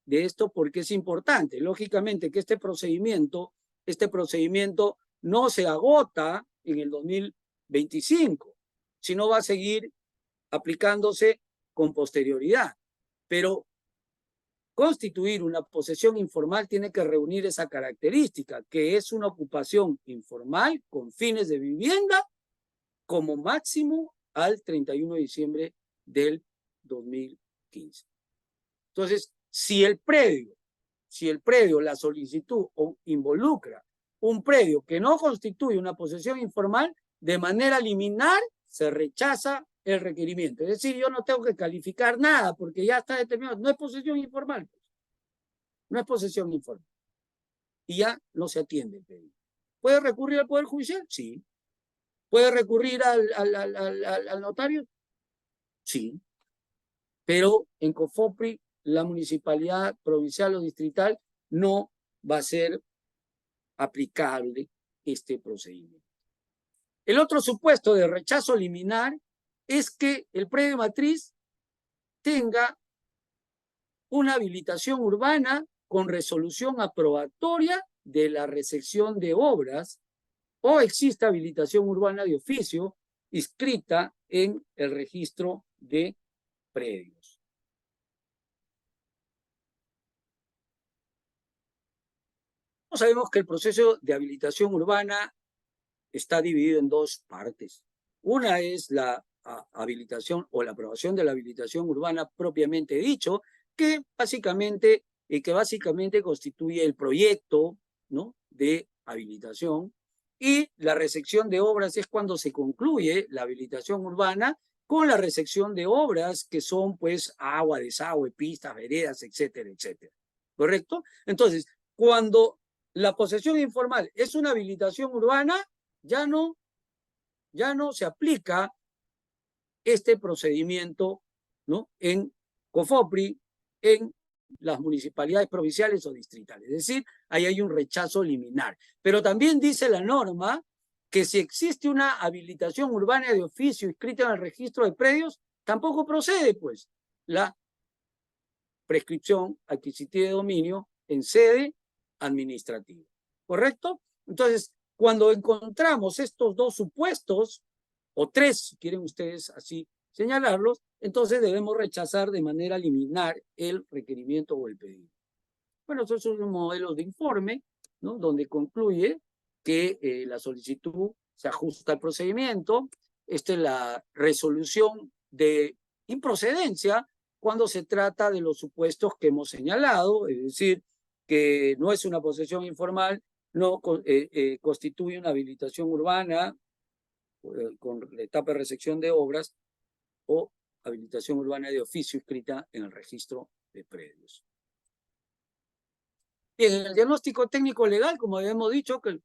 de esto porque es importante. Lógicamente que este procedimiento este procedimiento no se agota en el 2025, sino va a seguir aplicándose con posterioridad. Pero constituir una posesión informal tiene que reunir esa característica, que es una ocupación informal con fines de vivienda como máximo al 31 de diciembre del 2015. Entonces, si el predio, la solicitud involucra un predio que no constituye una posesión informal, de manera liminar se rechaza el requerimiento. Es decir, yo no tengo que calificar nada porque ya está determinado. No es posesión informal. No es posesión informal. Y ya no se atiende el pedido. ¿Puede recurrir al Poder Judicial? Sí. ¿Puede recurrir al notario? Sí. Pero en COFOPRI, la municipalidad provincial o distrital no va a ser aplicable este procedimiento. El otro supuesto de rechazo liminar es que el predio matriz tenga una habilitación urbana con resolución aprobatoria de la recepción de obras o exista habilitación urbana de oficio inscrita en el registro de predios. Sabemos que el proceso de habilitación urbana está dividido en dos partes. Una es la habilitación o la aprobación de la habilitación urbana propiamente dicho, que básicamente constituye el proyecto, ¿no?, de habilitación, y la recepción de obras es cuando se concluye la habilitación urbana con la recepción de obras que son pues agua, desagüe, pistas, veredas, etcétera, etcétera. ¿Correcto? Entonces, cuando la posesión informal es una habilitación urbana, ya no se aplica este procedimiento, ¿no?, en COFOPRI, en las municipalidades provinciales o distritales. Es decir, ahí hay un rechazo liminar. Pero también dice la norma que si existe una habilitación urbana de oficio inscrita en el registro de predios, tampoco procede, pues, la prescripción adquisitiva de dominio en sede administrativa. ¿Correcto? Entonces, cuando encontramos estos dos supuestos, o tres, si quieren ustedes así señalarlos, entonces debemos rechazar de manera liminar el requerimiento o el pedido. Bueno, estos son los modelos de informe, ¿no?, donde concluye que la solicitud se ajusta al procedimiento. Esta es la resolución de improcedencia cuando se trata de los supuestos que hemos señalado, es decir, que no es una posesión informal, no constituye una habilitación urbana con la etapa de recepción de obras o habilitación urbana de oficio inscrita en el registro de predios. Bien, en el diagnóstico técnico legal, como habíamos dicho, que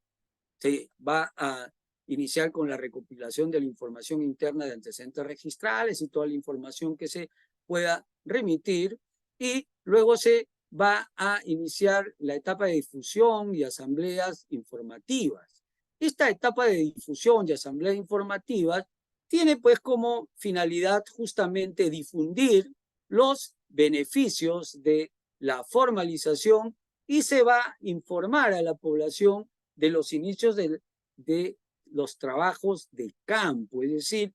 se va a iniciar con la recopilación de la información interna de antecedentes registrales y toda la información que se pueda remitir, y luego se va a iniciar la etapa de difusión y asambleas informativas. Esta etapa de difusión y asambleas informativas tiene pues como finalidad justamente difundir los beneficios de la formalización y se va a informar a la población de los inicios de los trabajos de campo, es decir,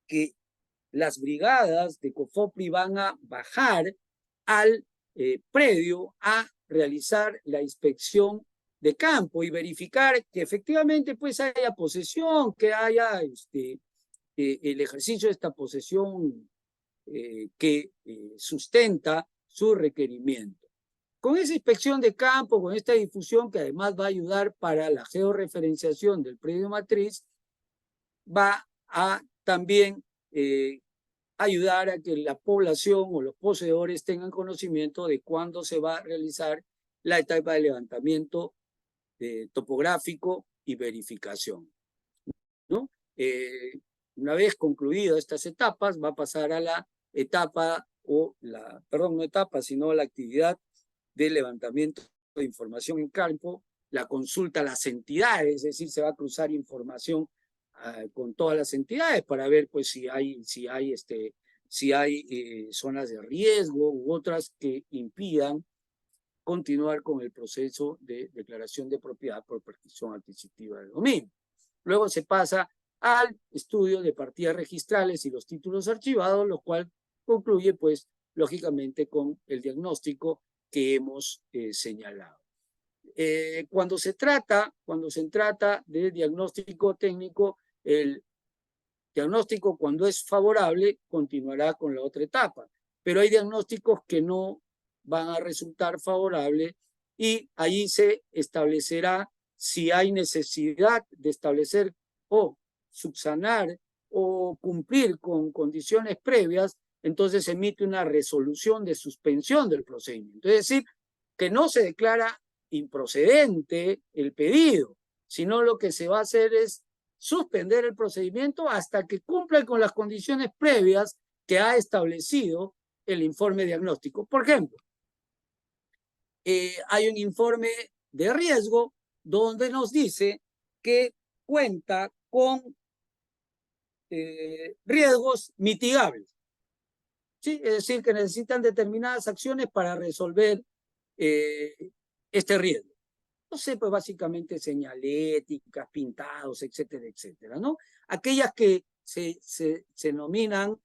que las brigadas de COFOPRI van a bajar al predio a realizar la inspección de campo y verificar que efectivamente pues haya posesión, que haya el ejercicio de esta posesión que sustenta su requerimiento. Con esa inspección de campo, con esta difusión que además va a ayudar para la georreferenciación del predio matriz, va a también ayudar a que la población o los poseedores tengan conocimiento de cuándo se va a realizar la etapa de levantamiento topográfico y verificación, ¿no? Una vez concluidas estas etapas, va a pasar a la etapa, no etapa, sino la actividad de levantamiento de información en campo, la consulta a las entidades, es decir, se va a cruzar información con todas las entidades para ver pues si hay zonas de riesgo u otras que impidan continuar con el proceso de declaración de propiedad por prescripción adquisitiva del dominio. Luego se pasa al estudio de partidas registrales y los títulos archivados, lo cual concluye, pues, lógicamente con el diagnóstico que hemos señalado. Cuando se trata de diagnóstico técnico, el diagnóstico, cuando es favorable, continuará con la otra etapa, pero hay diagnósticos que no van a resultar favorables y allí se establecerá si hay necesidad de establecer o subsanar o cumplir con condiciones previas. Entonces se emite una resolución de suspensión del procedimiento. Es decir, que no se declara improcedente el pedido, sino lo que se va a hacer es suspender el procedimiento hasta que cumpla con las condiciones previas que ha establecido el informe diagnóstico. Por ejemplo, hay un informe de riesgo donde nos dice que cuenta con riesgos mitigables. ¿Sí? Es decir, que necesitan determinadas acciones para resolver este riesgo. No sé, pues básicamente señaléticas, pintados, etcétera, etcétera, ¿no? Aquellas que se denominan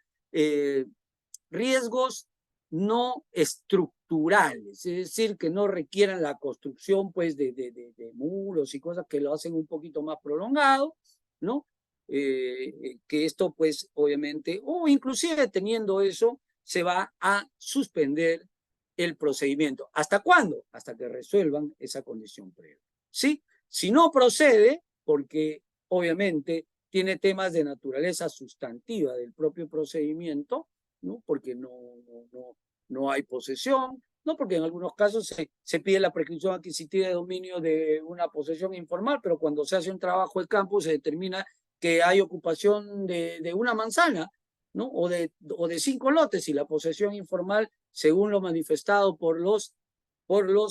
riesgos no estructurales, es decir, que no requieran la construcción, pues, de muros y cosas que lo hacen un poquito más prolongado, ¿no? Que esto, pues, obviamente, o inclusive teniendo eso, se va a suspender el procedimiento. ¿Hasta cuándo? Hasta que resuelvan esa condición previa. ¿Sí? Si no procede, porque obviamente tiene temas de naturaleza sustantiva del propio procedimiento, ¿no? Porque no hay posesión, ¿no? Porque en algunos casos se pide la prescripción adquisitiva de dominio de una posesión informal, pero cuando se hace un trabajo de campo se determina que hay ocupación de una manzana, ¿no? O de 5 lotes, y la posesión informal, según lo manifestado por los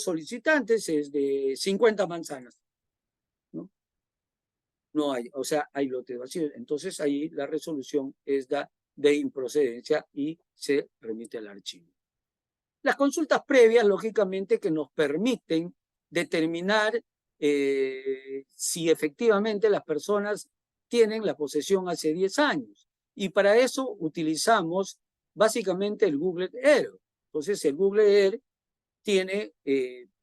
solicitantes, es de 50 manzanas, ¿no? No hay, o sea, hay lotes vacíos. Entonces ahí la resolución es de improcedencia y se remite al archivo. Las consultas previas, lógicamente, que nos permiten determinar si efectivamente las personas tienen la posesión hace 10 años. Y para eso utilizamos básicamente el Google Earth. Entonces el Google Earth tiene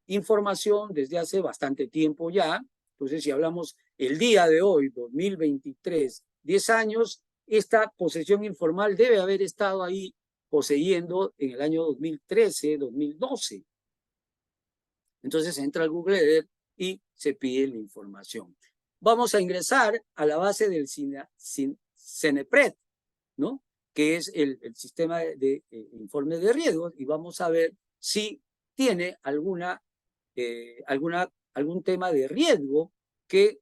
información desde hace bastante tiempo ya. Entonces, si hablamos el día de hoy, 2023, 10 años, esta posesión informal debe haber estado ahí poseyendo en el año 2013, 2012. Entonces entra al Google Earth y se pide la información. Vamos a ingresar a la base del CENEPRED, ¿no? Que es el sistema de informes de riesgos, y vamos a ver si tiene algún tema de riesgo que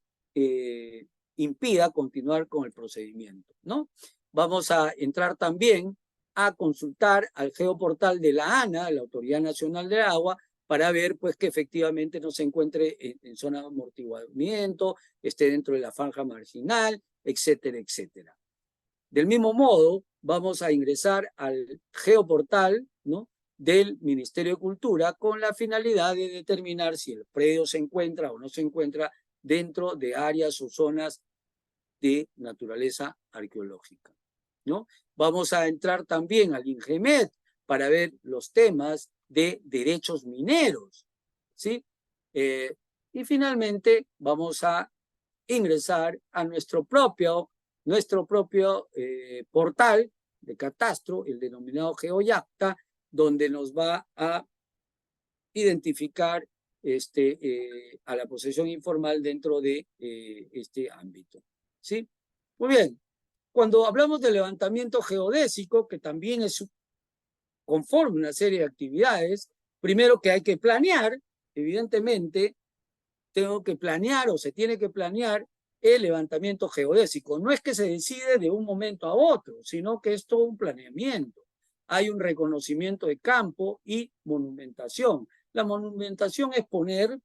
impida continuar con el procedimiento, ¿no? Vamos a entrar también a consultar al geoportal de la ANA, la Autoridad Nacional del Agua, para ver, pues, que efectivamente no se encuentre en zona de amortiguamiento, esté dentro de la franja marginal, etcétera, etcétera. Del mismo modo, vamos a ingresar al geoportal, ¿no?, del Ministerio de Cultura, con la finalidad de determinar si el predio se encuentra o no se encuentra dentro de áreas o zonas de naturaleza arqueológica, ¿no? Vamos a entrar también al INGEMED para ver los temas de derechos mineros, ¿sí? Y finalmente vamos a ingresar a nuestro propio portal de catastro, el denominado GeoYacta, donde nos va a identificar a la posesión informal dentro de este ámbito, ¿sí? Muy bien. Cuando hablamos de levantamiento geodésico, que también es conforme una serie de actividades, primero que hay que planear, evidentemente, tengo que planear o se tiene que planear el levantamiento geodésico. No es que se decide de un momento a otro, sino que es todo un planeamiento. Hay un reconocimiento de campo y monumentación. La monumentación es poner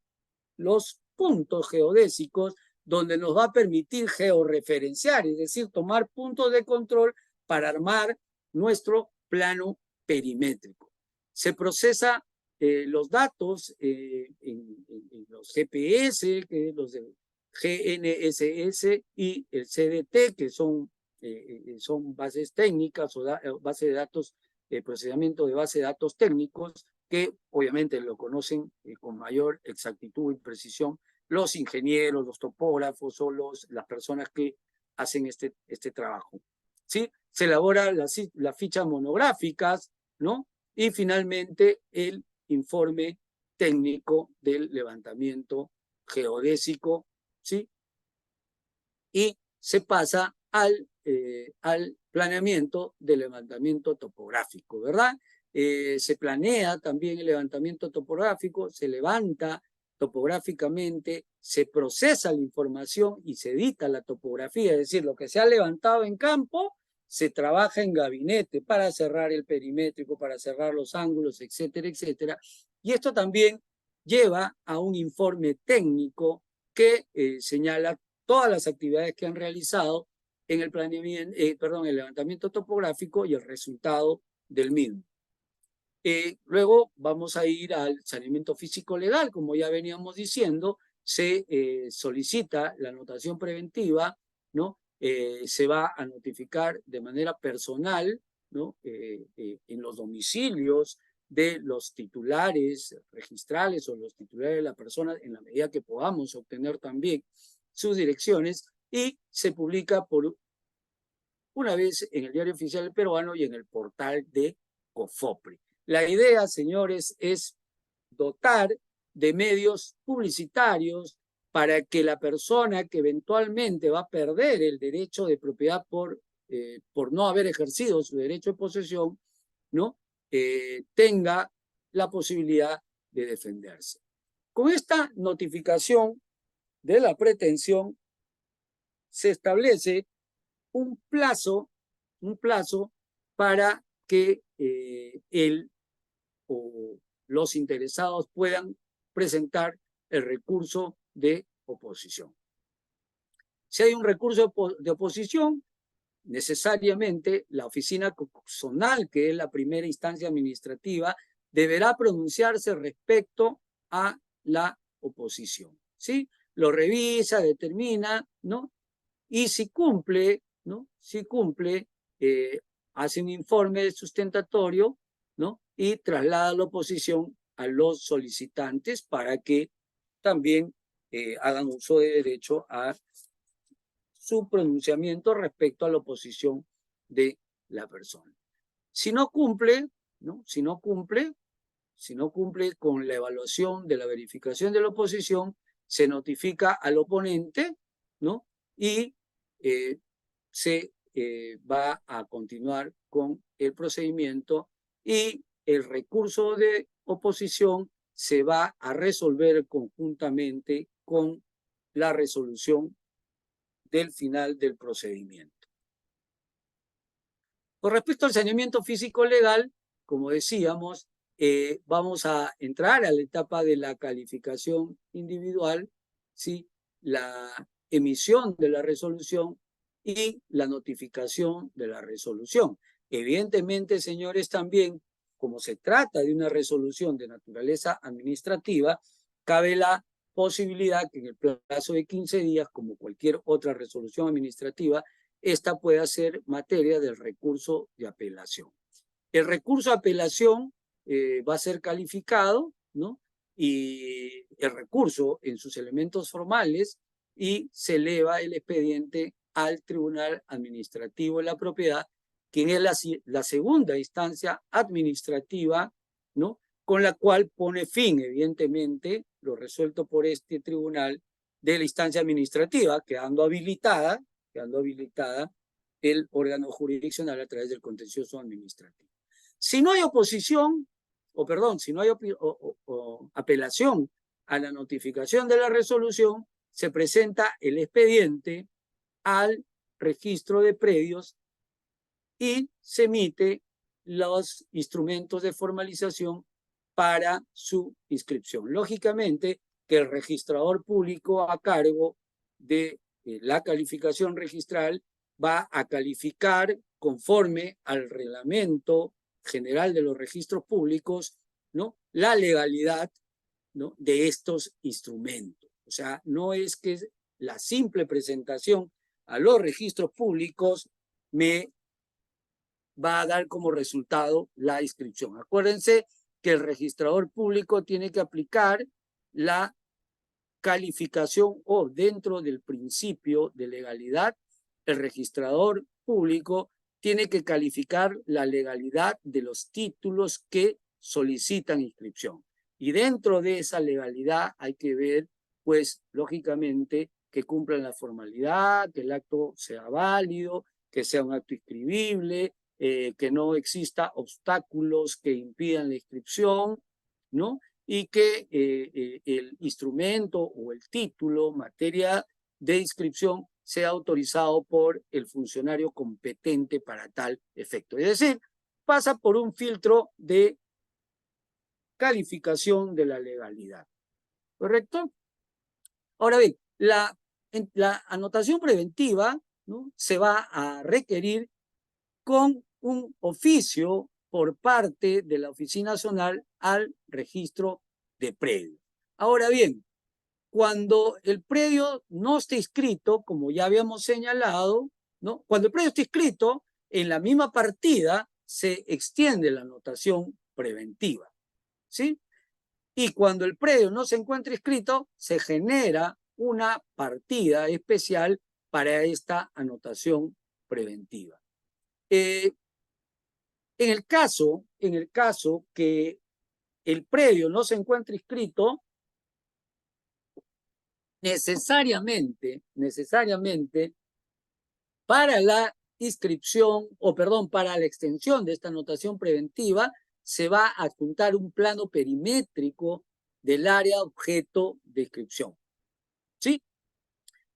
los puntos geodésicos donde nos va a permitir georreferenciar, es decir, tomar puntos de control para armar nuestro plano perimétrico. Se procesa los datos en los GPS, que los de GNSS y el CDT, que son bases técnicas o base de datos, procesamiento de base de datos técnicos, que obviamente lo conocen con mayor exactitud y precisión los ingenieros, los topógrafos o las personas que hacen este trabajo. ¿Sí? Se elaboran las fichas monográficas, ¿no? Y finalmente el informe técnico del levantamiento geodésico, ¿sí? Y se pasa al planeamiento del levantamiento topográfico, ¿verdad? Se planea también el levantamiento topográfico, se levanta topográficamente, se procesa la información y se edita la topografía, es decir, lo que se ha levantado en campo, se trabaja en gabinete para cerrar el perimétrico, para cerrar los ángulos, etcétera, etcétera. Y esto también lleva a un informe técnico que señala todas las actividades que han realizado en el planeamiento, el levantamiento topográfico y el resultado del mismo. Luego vamos a ir al saneamiento físico legal, como ya veníamos diciendo, se solicita la anotación preventiva, ¿no? Se va a notificar de manera personal, ¿no? En los domicilios de los titulares registrales o los titulares de la persona, en la medida que podamos obtener también sus direcciones, y se publica por una vez en el Diario Oficial Peruano y en el portal de COFOPRI. La idea, señores, es dotar de medios publicitarios para que la persona que eventualmente va a perder el derecho de propiedad por no haber ejercido su derecho de posesión, ¿no? Tenga la posibilidad de defenderse. Con esta notificación de la pretensión se establece un plazo para que él o los interesados puedan presentar el recurso de oposición. Si hay un recurso de oposición, necesariamente la oficina concursal, que es la primera instancia administrativa, deberá pronunciarse respecto a la oposición, ¿sí? Lo revisa, determina, ¿no? Y si cumple, ¿no? Si cumple, hace un informe sustentatorio, ¿no? Y traslada la oposición a los solicitantes para que también hagan uso de derecho a su pronunciamiento respecto a la oposición de la persona. Si no cumple, ¿no? Si no cumple con la evaluación de la verificación de la oposición, se notifica al oponente, ¿no? Y se va a continuar con el procedimiento y el recurso de oposición se va a resolver conjuntamente con la resolución del final del procedimiento. Con respecto al saneamiento físico legal, como decíamos, vamos a entrar a la etapa de la calificación individual, ¿sí? La emisión de la resolución y la notificación de la resolución. Evidentemente, señores, también, como se trata de una resolución de naturaleza administrativa, cabe la posibilidad que en el plazo de 15 días, como cualquier otra resolución administrativa, esta pueda ser materia del recurso de apelación. El recurso de apelación va a ser calificado, ¿no? Y el recurso en sus elementos formales, y se eleva el expediente al Tribunal Administrativo de la Propiedad, quien es la segunda instancia administrativa, ¿no? Con la cual pone fin, evidentemente, lo resuelto por este tribunal de la instancia administrativa, quedando habilitada el órgano jurisdiccional a través del contencioso administrativo. Si no hay oposición, si no hay apelación a la notificación de la resolución, se presenta el expediente al registro de predios y se emite los instrumentos de formalización para su inscripción. Lógicamente que el registrador público a cargo de la calificación registral va a calificar conforme al reglamento general de los registros públicos ¿no?, la legalidad, ¿no?, de estos instrumentos. O sea, no es que la simple presentación a los registros públicos me va a dar como resultado la inscripción. Acuérdense que el registrador público tiene que aplicar la calificación o dentro del principio de legalidad, el registrador público tiene que calificar la legalidad de los títulos que solicitan inscripción. Y dentro de esa legalidad hay que ver, pues, lógicamente, que cumplan la formalidad, que el acto sea válido, que sea un acto inscribible, que no exista obstáculos que impidan la inscripción, ¿no? Y que el instrumento o el título, materia de inscripción, sea autorizado por el funcionario competente para tal efecto. Es decir, pasa por un filtro de calificación de la legalidad. ¿Correcto? Ahora bien, la anotación preventiva, ¿no?, se va a requerir con un oficio por parte de la Oficina Zonal al registro de predio. Ahora bien, cuando el predio no esté inscrito, como ya habíamos señalado, ¿no?, cuando el predio esté inscrito, en la misma partida se extiende la anotación preventiva, ¿sí? Y cuando el predio no se encuentra inscrito, se genera una partida especial para esta anotación preventiva. En el caso que el predio no se encuentre inscrito, necesariamente, para la inscripción, para la extensión de esta anotación preventiva, se va a adjuntar un plano perimétrico del área objeto de inscripción. ¿Sí?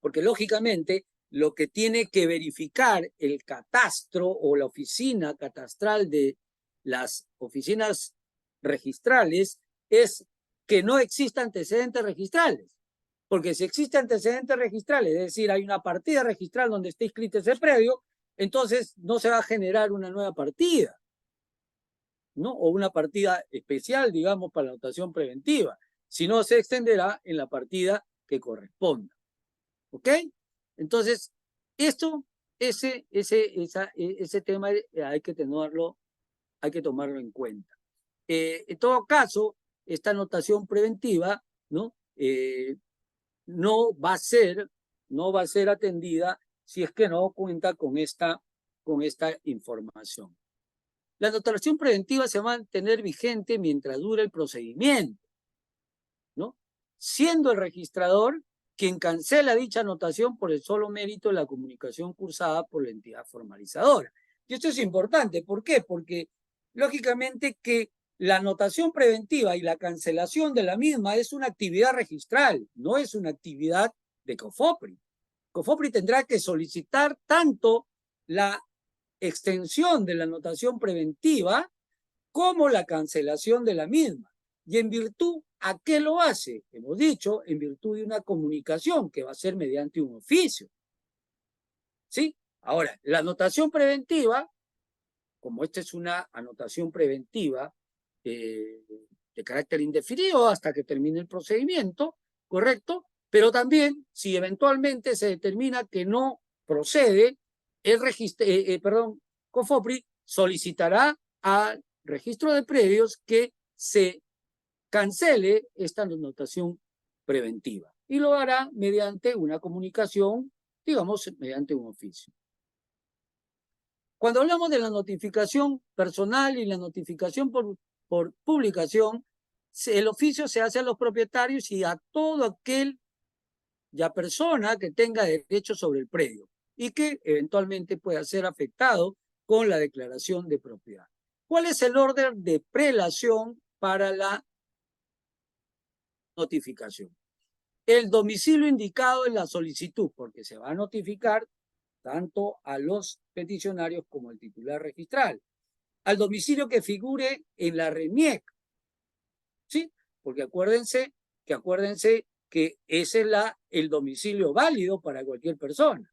Porque lógicamente lo que tiene que verificar el catastro o la oficina catastral de las oficinas registrales es que no existan antecedentes registrales. Porque si existe antecedentes registrales, es decir, hay una partida registral donde está inscrito ese predio, entonces no se va a generar una nueva partida, ¿no? O una partida especial, digamos, para la anotación preventiva, sino se extenderá en la partida que corresponda. ¿Ok? Entonces, ese tema hay que tomarlo en cuenta. En todo caso, esta anotación preventiva, ¿no?, no va a ser atendida si es que no cuenta con esta información. La anotación preventiva se va a mantener vigente mientras dure el procedimiento, ¿no?, siendo el registrador quien cancela dicha anotación por el solo mérito de la comunicación cursada por la entidad formalizadora. Y esto es importante, ¿por qué? Porque lógicamente que la anotación preventiva y la cancelación de la misma es una actividad registral, no es una actividad de COFOPRI. COFOPRI tendrá que solicitar tanto la extensión de la anotación preventiva como la cancelación de la misma. Y en virtud, ¿a qué lo hace? Hemos dicho, en virtud de una comunicación que va a ser mediante un oficio. ¿Sí? Ahora, la anotación preventiva, como esta es una anotación preventiva de carácter indefinido hasta que termine el procedimiento, ¿correcto? Pero también, si eventualmente se determina que no procede, COFOPRI solicitará al registro de predios que se cancele esta anotación preventiva y lo hará mediante una comunicación, digamos, mediante un oficio. Cuando hablamos de la notificación personal y la notificación por publicación, el oficio se hace a los propietarios y a todo aquel persona que tenga derecho sobre el predio y que eventualmente pueda ser afectado con la declaración de propiedad. ¿Cuál es el orden de prelación para la notificación? El domicilio indicado en la solicitud, porque se va a notificar tanto a los peticionarios como al titular registral. Al domicilio que figure en la RENIEC, ¿sí? Porque acuérdense que ese es el domicilio válido para cualquier persona,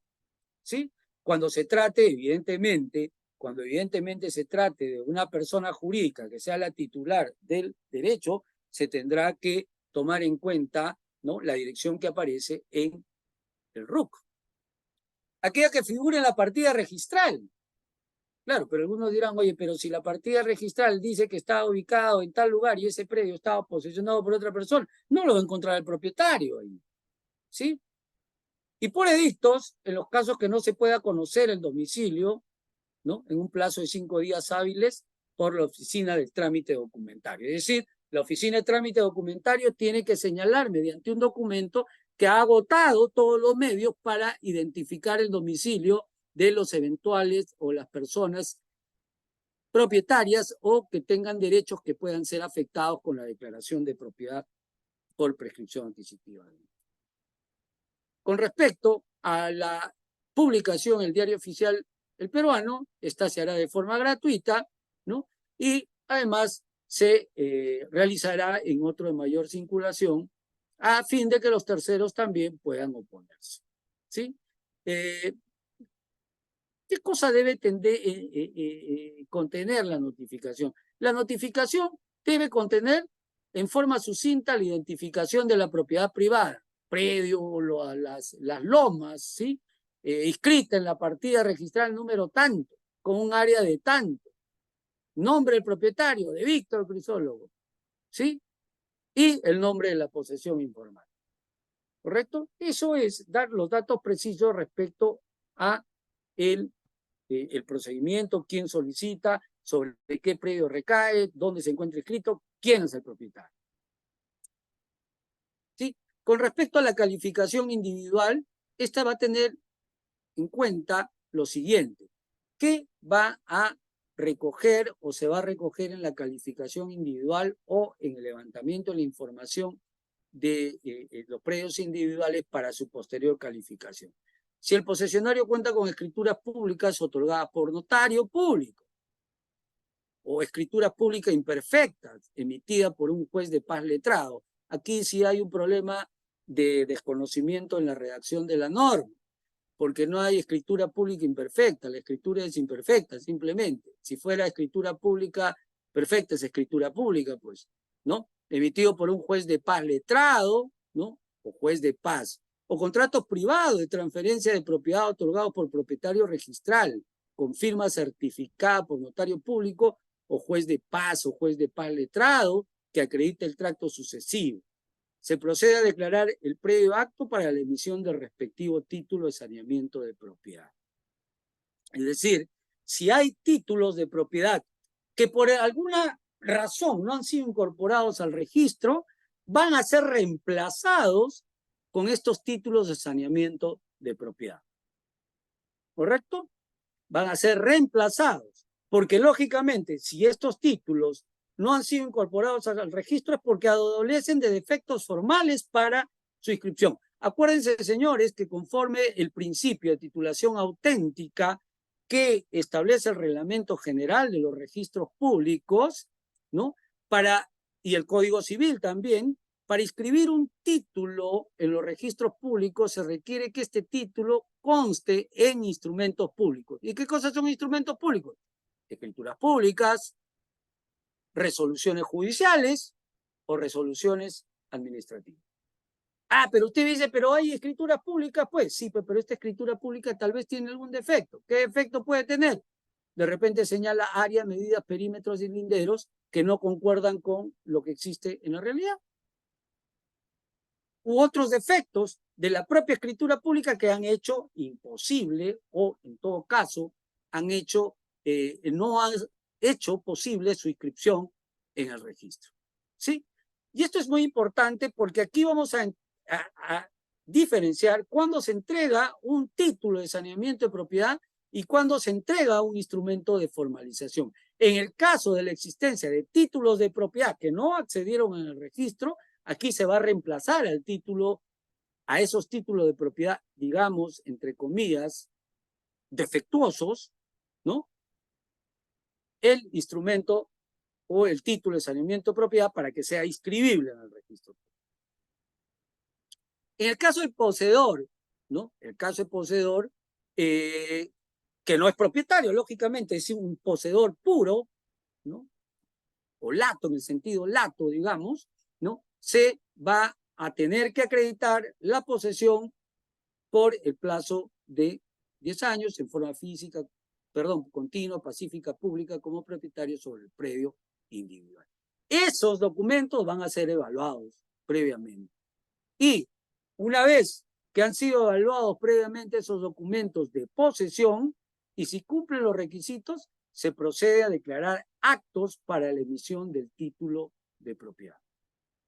¿sí? Cuando se trate, evidentemente, cuando evidentemente se trate de una persona jurídica que sea la titular del derecho, se tendrá que tomar en cuenta, ¿no?, la dirección que aparece en el RUC. Aquella que figura en la partida registral. Claro, pero algunos dirán, oye, pero si la partida registral dice que está ubicado en tal lugar y ese predio estaba posesionado por otra persona, no lo va a encontrar el propietario ahí, ¿sí? Y por edictos, en los casos que no se pueda conocer el domicilio, ¿no?, en un plazo de 5 días hábiles por la oficina del trámite documentario. Es decir, la oficina de trámite documentario tiene que señalar mediante un documento que ha agotado todos los medios para identificar el domicilio de los eventuales o las personas propietarias o que tengan derechos que puedan ser afectados con la declaración de propiedad por prescripción adquisitiva. Con respecto a la publicación en el Diario Oficial El Peruano, esta se hará de forma gratuita, ¿no? Y además se realizará en otro de mayor circulación a fin de que los terceros también puedan oponerse, ¿sí? ¿Qué cosa debe contener la notificación? La notificación debe contener en forma sucinta la identificación de la propiedad privada, predio, las lomas, ¿sí? Inscrita en la partida registral número tanto, con un área de tanto, nombre del propietario, de Víctor Crisólogo, ¿sí? Y el nombre de la posesión informal, ¿correcto? Eso es dar los datos precisos respecto a el procedimiento, quién solicita, sobre qué predio recae, dónde se encuentra escrito, quién es el propietario. ¿Sí? Con respecto a la calificación individual, esta va a tener en cuenta lo siguiente: ¿qué va a recoger o se va a recoger en la calificación individual o en el levantamiento de la información de los predios individuales para su posterior calificación? Si el posesionario cuenta con escrituras públicas otorgadas por notario público o escrituras públicas imperfectas emitidas por un juez de paz letrado, aquí sí hay un problema de desconocimiento en la redacción de la norma, porque no hay escritura pública imperfecta, la escritura es imperfecta simplemente. Si fuera escritura pública perfecta, es escritura pública, pues, ¿no? Emitido por un juez de paz letrado, ¿no? O juez de paz. O contratos privados de transferencia de propiedad otorgados por propietario registral, con firma certificada por notario público, o juez de paz letrado, que acredite el tracto sucesivo. Se procede a declarar el previo acto para la emisión del respectivo título de saneamiento de propiedad. Es decir, si hay títulos de propiedad que por alguna razón no han sido incorporados al registro, van a ser reemplazados con estos títulos de saneamiento de propiedad. ¿Correcto? Van a ser reemplazados, porque lógicamente, si estos títulos no han sido incorporados al registro es porque adolecen de defectos formales para su inscripción. Acuérdense, señores, que conforme el principio de titulación auténtica que establece el Reglamento General de los Registros Públicos, ¿no?, y el Código Civil también, para inscribir un título en los registros públicos se requiere que este título conste en instrumentos públicos. ¿Y qué cosas son instrumentos públicos? Escrituras públicas, resoluciones judiciales o resoluciones administrativas. Ah, pero usted dice, pero hay escrituras públicas, pues sí, pero esta escritura pública tal vez tiene algún defecto. ¿Qué defecto puede tener? De repente señala áreas, medidas, perímetros y linderos que no concuerdan con lo que existe en la realidad. U otros defectos de la propia escritura pública que han hecho imposible o, en todo caso, no han hecho posible su inscripción en el registro. ¿Sí? Y esto es muy importante porque aquí vamos a diferenciar cuándo se entrega un título de saneamiento de propiedad y cuándo se entrega un instrumento de formalización. En el caso de la existencia de títulos de propiedad que no accedieron en el registro, aquí se va a reemplazar al título, a esos títulos de propiedad, digamos, entre comillas, defectuosos, ¿no?, el instrumento o el título de saneamiento de propiedad para que sea inscribible en el registro. En el caso del poseedor, ¿no?, el caso del poseedor, que que no es propietario, lógicamente, es un poseedor puro, ¿no? O lato, en el sentido lato, digamos, ¿no? Se va a tener que acreditar la posesión por el plazo de 10 años en forma física, continua, pacífica, pública, como propietario sobre el predio individual. Esos documentos van a ser evaluados previamente. Y una vez que han sido evaluados previamente esos documentos de posesión, y si cumplen los requisitos, se procede a declarar actos para la emisión del título de propiedad.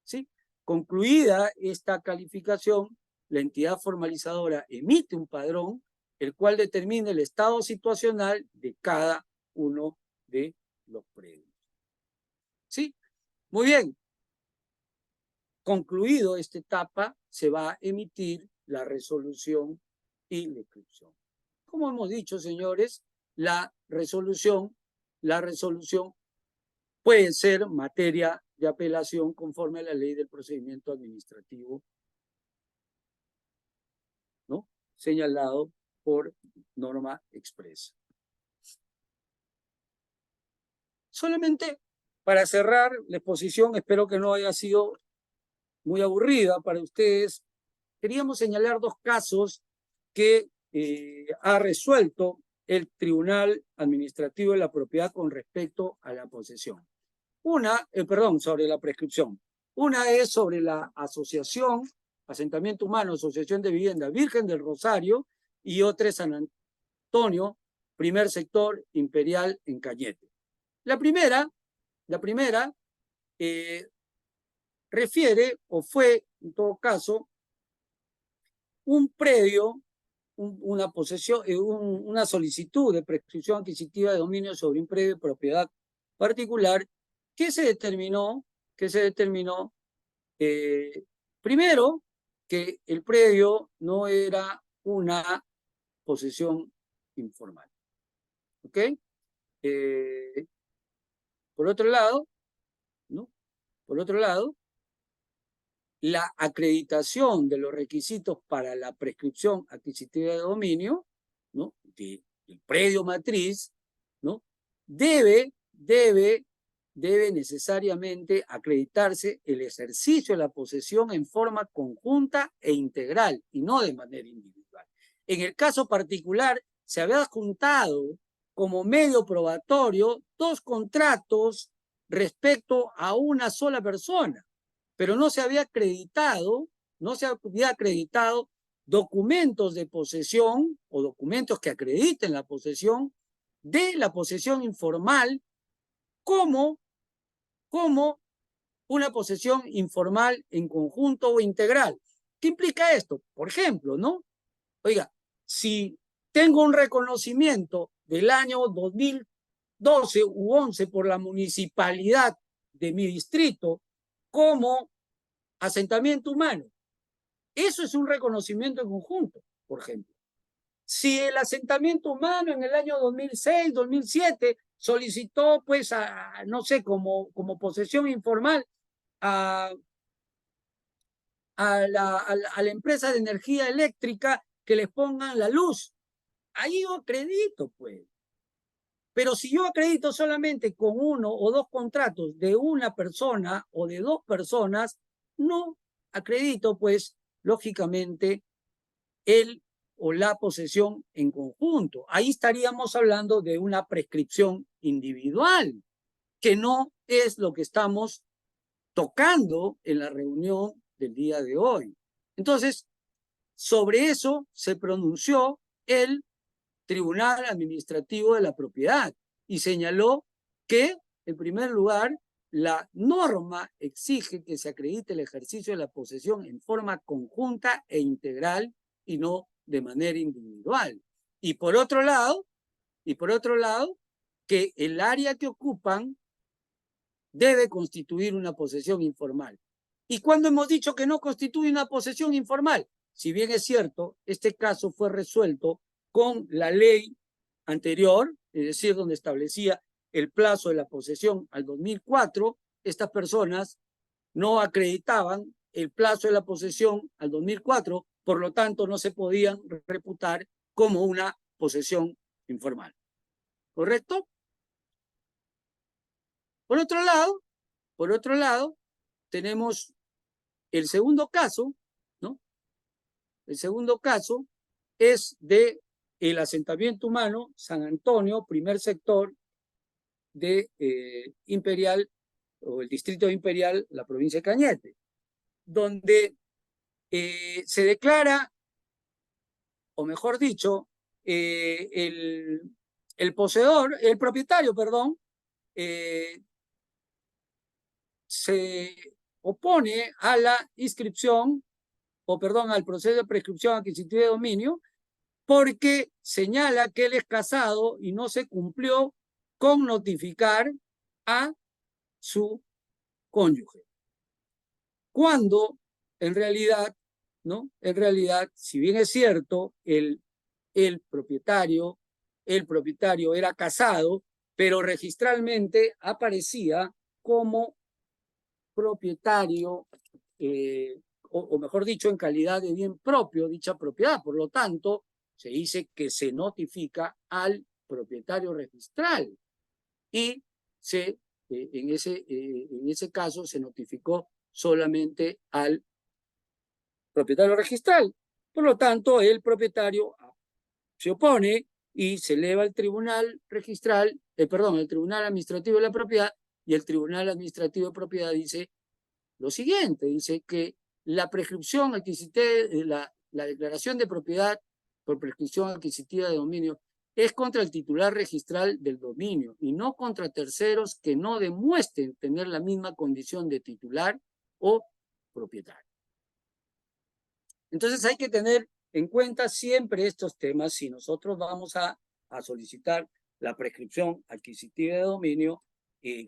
¿Sí? Concluida esta calificación, la entidad formalizadora emite un padrón, el cual determina el estado situacional de cada uno de los predios. ¿Sí? Muy bien. Concluido esta etapa, se va a emitir la resolución y la inscripción. Como hemos dicho, señores, la resolución puede ser materia de apelación conforme a la ley del procedimiento administrativo, ¿no? Señalado por norma expresa. Solamente para cerrar la exposición, espero que no haya sido muy aburrida para ustedes, queríamos señalar dos casos que ha resuelto el Tribunal Administrativo de la Propiedad con respecto a la posesión. Sobre la prescripción. Una es sobre la asociación, Asentamiento Humano, Asociación de Vivienda Virgen del Rosario, y otra es San Antonio, primer sector Imperial en Cañete. La primera refiere, o fue, en todo caso, un predio, una solicitud de prescripción adquisitiva de dominio sobre un predio de propiedad particular que se determinó, primero, que el predio no era una posesión informal. ¿Ok? Por otro lado, ¿no? Por otro lado, la acreditación de los requisitos para la prescripción adquisitiva de dominio, ¿no? Del predio matriz, ¿no? Debe necesariamente acreditarse el ejercicio de la posesión en forma conjunta e integral y no de manera individual. En el caso particular, se había adjuntado como medio probatorio 2 contratos respecto a una sola persona, pero no se había acreditado documentos de posesión o documentos que acrediten la posesión de la posesión informal como una posesión informal en conjunto o integral. ¿Qué implica esto? Por ejemplo, ¿no? Oiga, si tengo un reconocimiento del año 2012 u 11 por la municipalidad de mi distrito como asentamiento humano, eso es un reconocimiento en conjunto, por ejemplo. Si el asentamiento humano en el año 2006, 2007 solicitó, pues, no sé, como posesión informal a la empresa de energía eléctrica que les pongan la luz, ahí yo acredito, pues. Pero si yo acredito solamente con 1 o 2 contratos de una persona o de 2 personas, no acredito, pues, lógicamente, el o la posesión en conjunto. Ahí estaríamos hablando de una prescripción individual, que no es lo que estamos tocando en la reunión del día de hoy. Entonces, sobre eso se pronunció el Tribunal Administrativo de la Propiedad y señaló que, en primer lugar, la norma exige que se acredite el ejercicio de la posesión en forma conjunta e integral y no de manera individual. Y por otro lado, que el área que ocupan debe constituir una posesión informal. ¿Y cuándo hemos dicho que no constituye una posesión informal? Si bien es cierto, este caso fue resuelto con la ley anterior, es decir, donde establecía el plazo de la posesión al 2004, estas personas no acreditaban el plazo de la posesión al 2004, por lo tanto no se podían reputar como una posesión informal. ¿Correcto? Por otro lado, tenemos el segundo caso, ¿no? El segundo caso es de el asentamiento humano San Antonio, primer sector de Imperial, o el distrito de Imperial, la provincia de Cañete, donde se declara, o mejor dicho, el propietario, perdón, se opone a la inscripción, o perdón, al proceso de prescripción adquisitiva de dominio, porque señala que él es casado y no se cumplió con notificar a su cónyuge. Cuando, en realidad, ¿no? En realidad, si bien es cierto, el propietario era casado, pero registralmente aparecía como propietario, o mejor dicho, en calidad de bien propio dicha propiedad. Por lo tanto, se dice que se notifica al propietario registral y en ese caso se notificó solamente al propietario registral. Por lo tanto, el propietario se opone y se eleva al tribunal registral, el tribunal administrativo de la propiedad, y el tribunal administrativo de propiedad dice lo siguiente, dice que la prescripción adquisitiva, la declaración de propiedad por prescripción adquisitiva de dominio es contra el titular registral del dominio y no contra terceros que no demuestren tener la misma condición de titular o propietario. Entonces hay que tener en cuenta siempre estos temas si nosotros vamos a solicitar la prescripción adquisitiva de dominio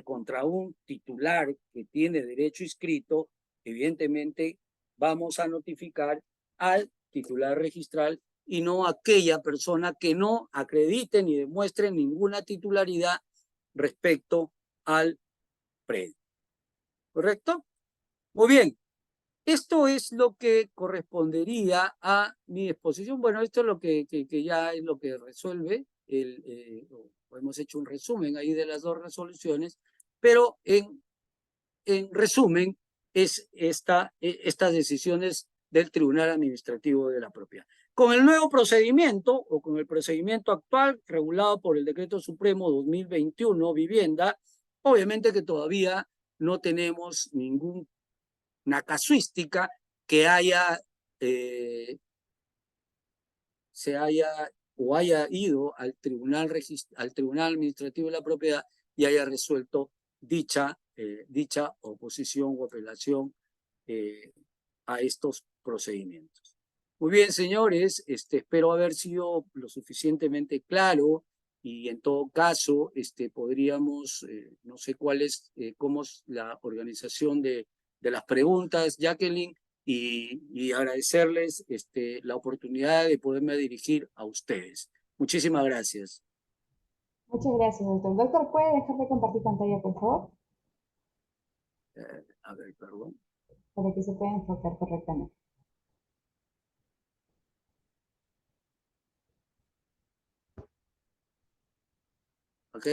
contra un titular que tiene derecho inscrito. Evidentemente vamos a notificar al titular registral y no a aquella persona que no acredite ni demuestre ninguna titularidad respecto al predio. ¿Correcto? Muy bien. Esto es lo que correspondería a mi exposición. Bueno, esto es lo que ya es lo que resuelve. Hemos hecho un resumen ahí de las dos resoluciones, pero en resumen es estas decisiones del Tribunal Administrativo de la Propiedad. Con el nuevo procedimiento o con el procedimiento actual regulado por el Decreto Supremo 2021, Vivienda, obviamente que todavía no tenemos una casuística que haya haya ido al tribunal administrativo de la propiedad y haya resuelto dicha oposición o apelación a estos procedimientos. Muy bien, señores, espero haber sido lo suficientemente claro y en todo caso podríamos, no sé cómo es la organización de las preguntas, Jacqueline, y agradecerles la oportunidad de poderme dirigir a ustedes. Muchísimas gracias. Muchas gracias, doctor. Doctor, ¿puede dejar de compartir pantalla, por favor? A ver, perdón. Para que se pueda enfocar correctamente. ¿Ok?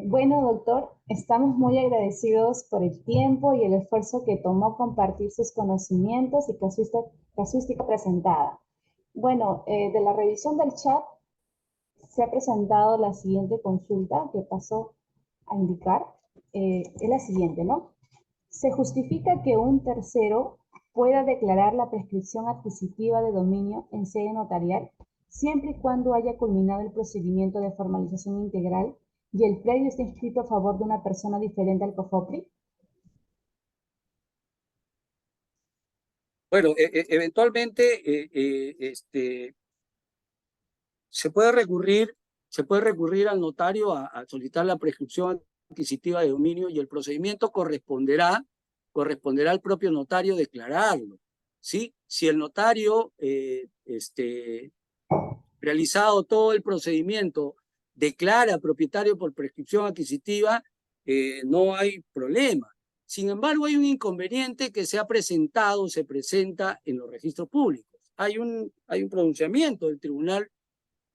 Bueno, doctor, estamos muy agradecidos por el tiempo y el esfuerzo que tomó compartir sus conocimientos y casuística presentada. Bueno, de la revisión del chat se ha presentado la siguiente consulta que paso a indicar. Es la siguiente, ¿no? Se justifica que un tercero pueda declarar la prescripción adquisitiva de dominio en sede notarial siempre y cuando haya culminado el procedimiento de formalización integral y el predio esté inscrito a favor de una persona diferente al COFOPRI. Bueno, eventualmente se puede recurrir al notario a solicitar la prescripción adquisitiva de dominio y el procedimiento corresponderá al propio notario declararlo, ¿sí? Si el notario, realizado todo el procedimiento, declara propietario por prescripción adquisitiva, no hay problema. Sin embargo, hay un inconveniente que se presenta en los registros públicos. Hay un pronunciamiento del Tribunal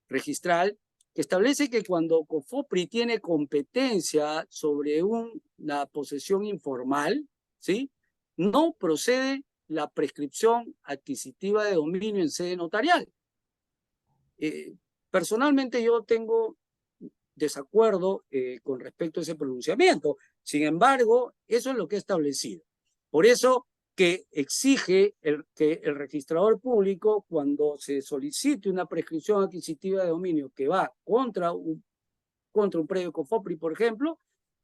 Registral que establece que cuando COFOPRI tiene competencia sobre una posesión informal, ¿sí?, no procede la prescripción adquisitiva de dominio en sede notarial. Personalmente yo tengo desacuerdo con respecto a ese pronunciamiento. Sin embargo, eso es lo que ha establecido. Por eso que exige que el registrador público, cuando se solicite una prescripción adquisitiva de dominio que va contra un predio COFOPRI, por ejemplo,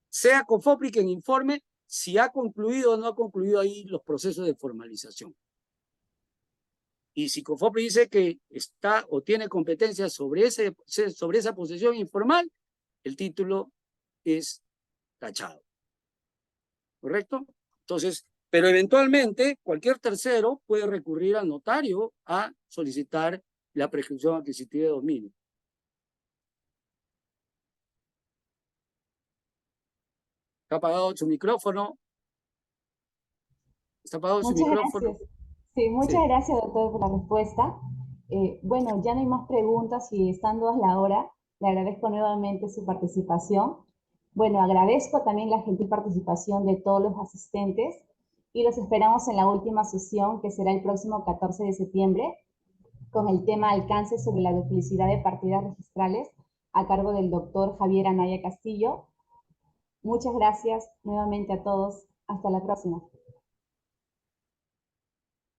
sea COFOPRI quien informe si ha concluido o no ha concluido ahí los procesos de formalización. Y si COFOPRI dice que está o tiene competencia sobre esa posesión informal, el título es tachado. ¿Correcto? Entonces, pero eventualmente cualquier tercero puede recurrir al notario a solicitar la prescripción adquisitiva de dominio. ¿Está apagado su micrófono? ¿Está apagado su Muchas micrófono? gracias. Sí, muchas Sí. gracias, doctor, por la respuesta. Bueno, ya no hay más preguntas y estando a la hora, le agradezco nuevamente su participación. Bueno, agradezco también la gentil participación de todos los asistentes y los esperamos en la última sesión, que será el próximo 14 de septiembre, con el tema alcance sobre la duplicidad de partidas registrales a cargo del doctor Javier Anaya Castillo. Muchas gracias nuevamente a todos. Hasta la próxima.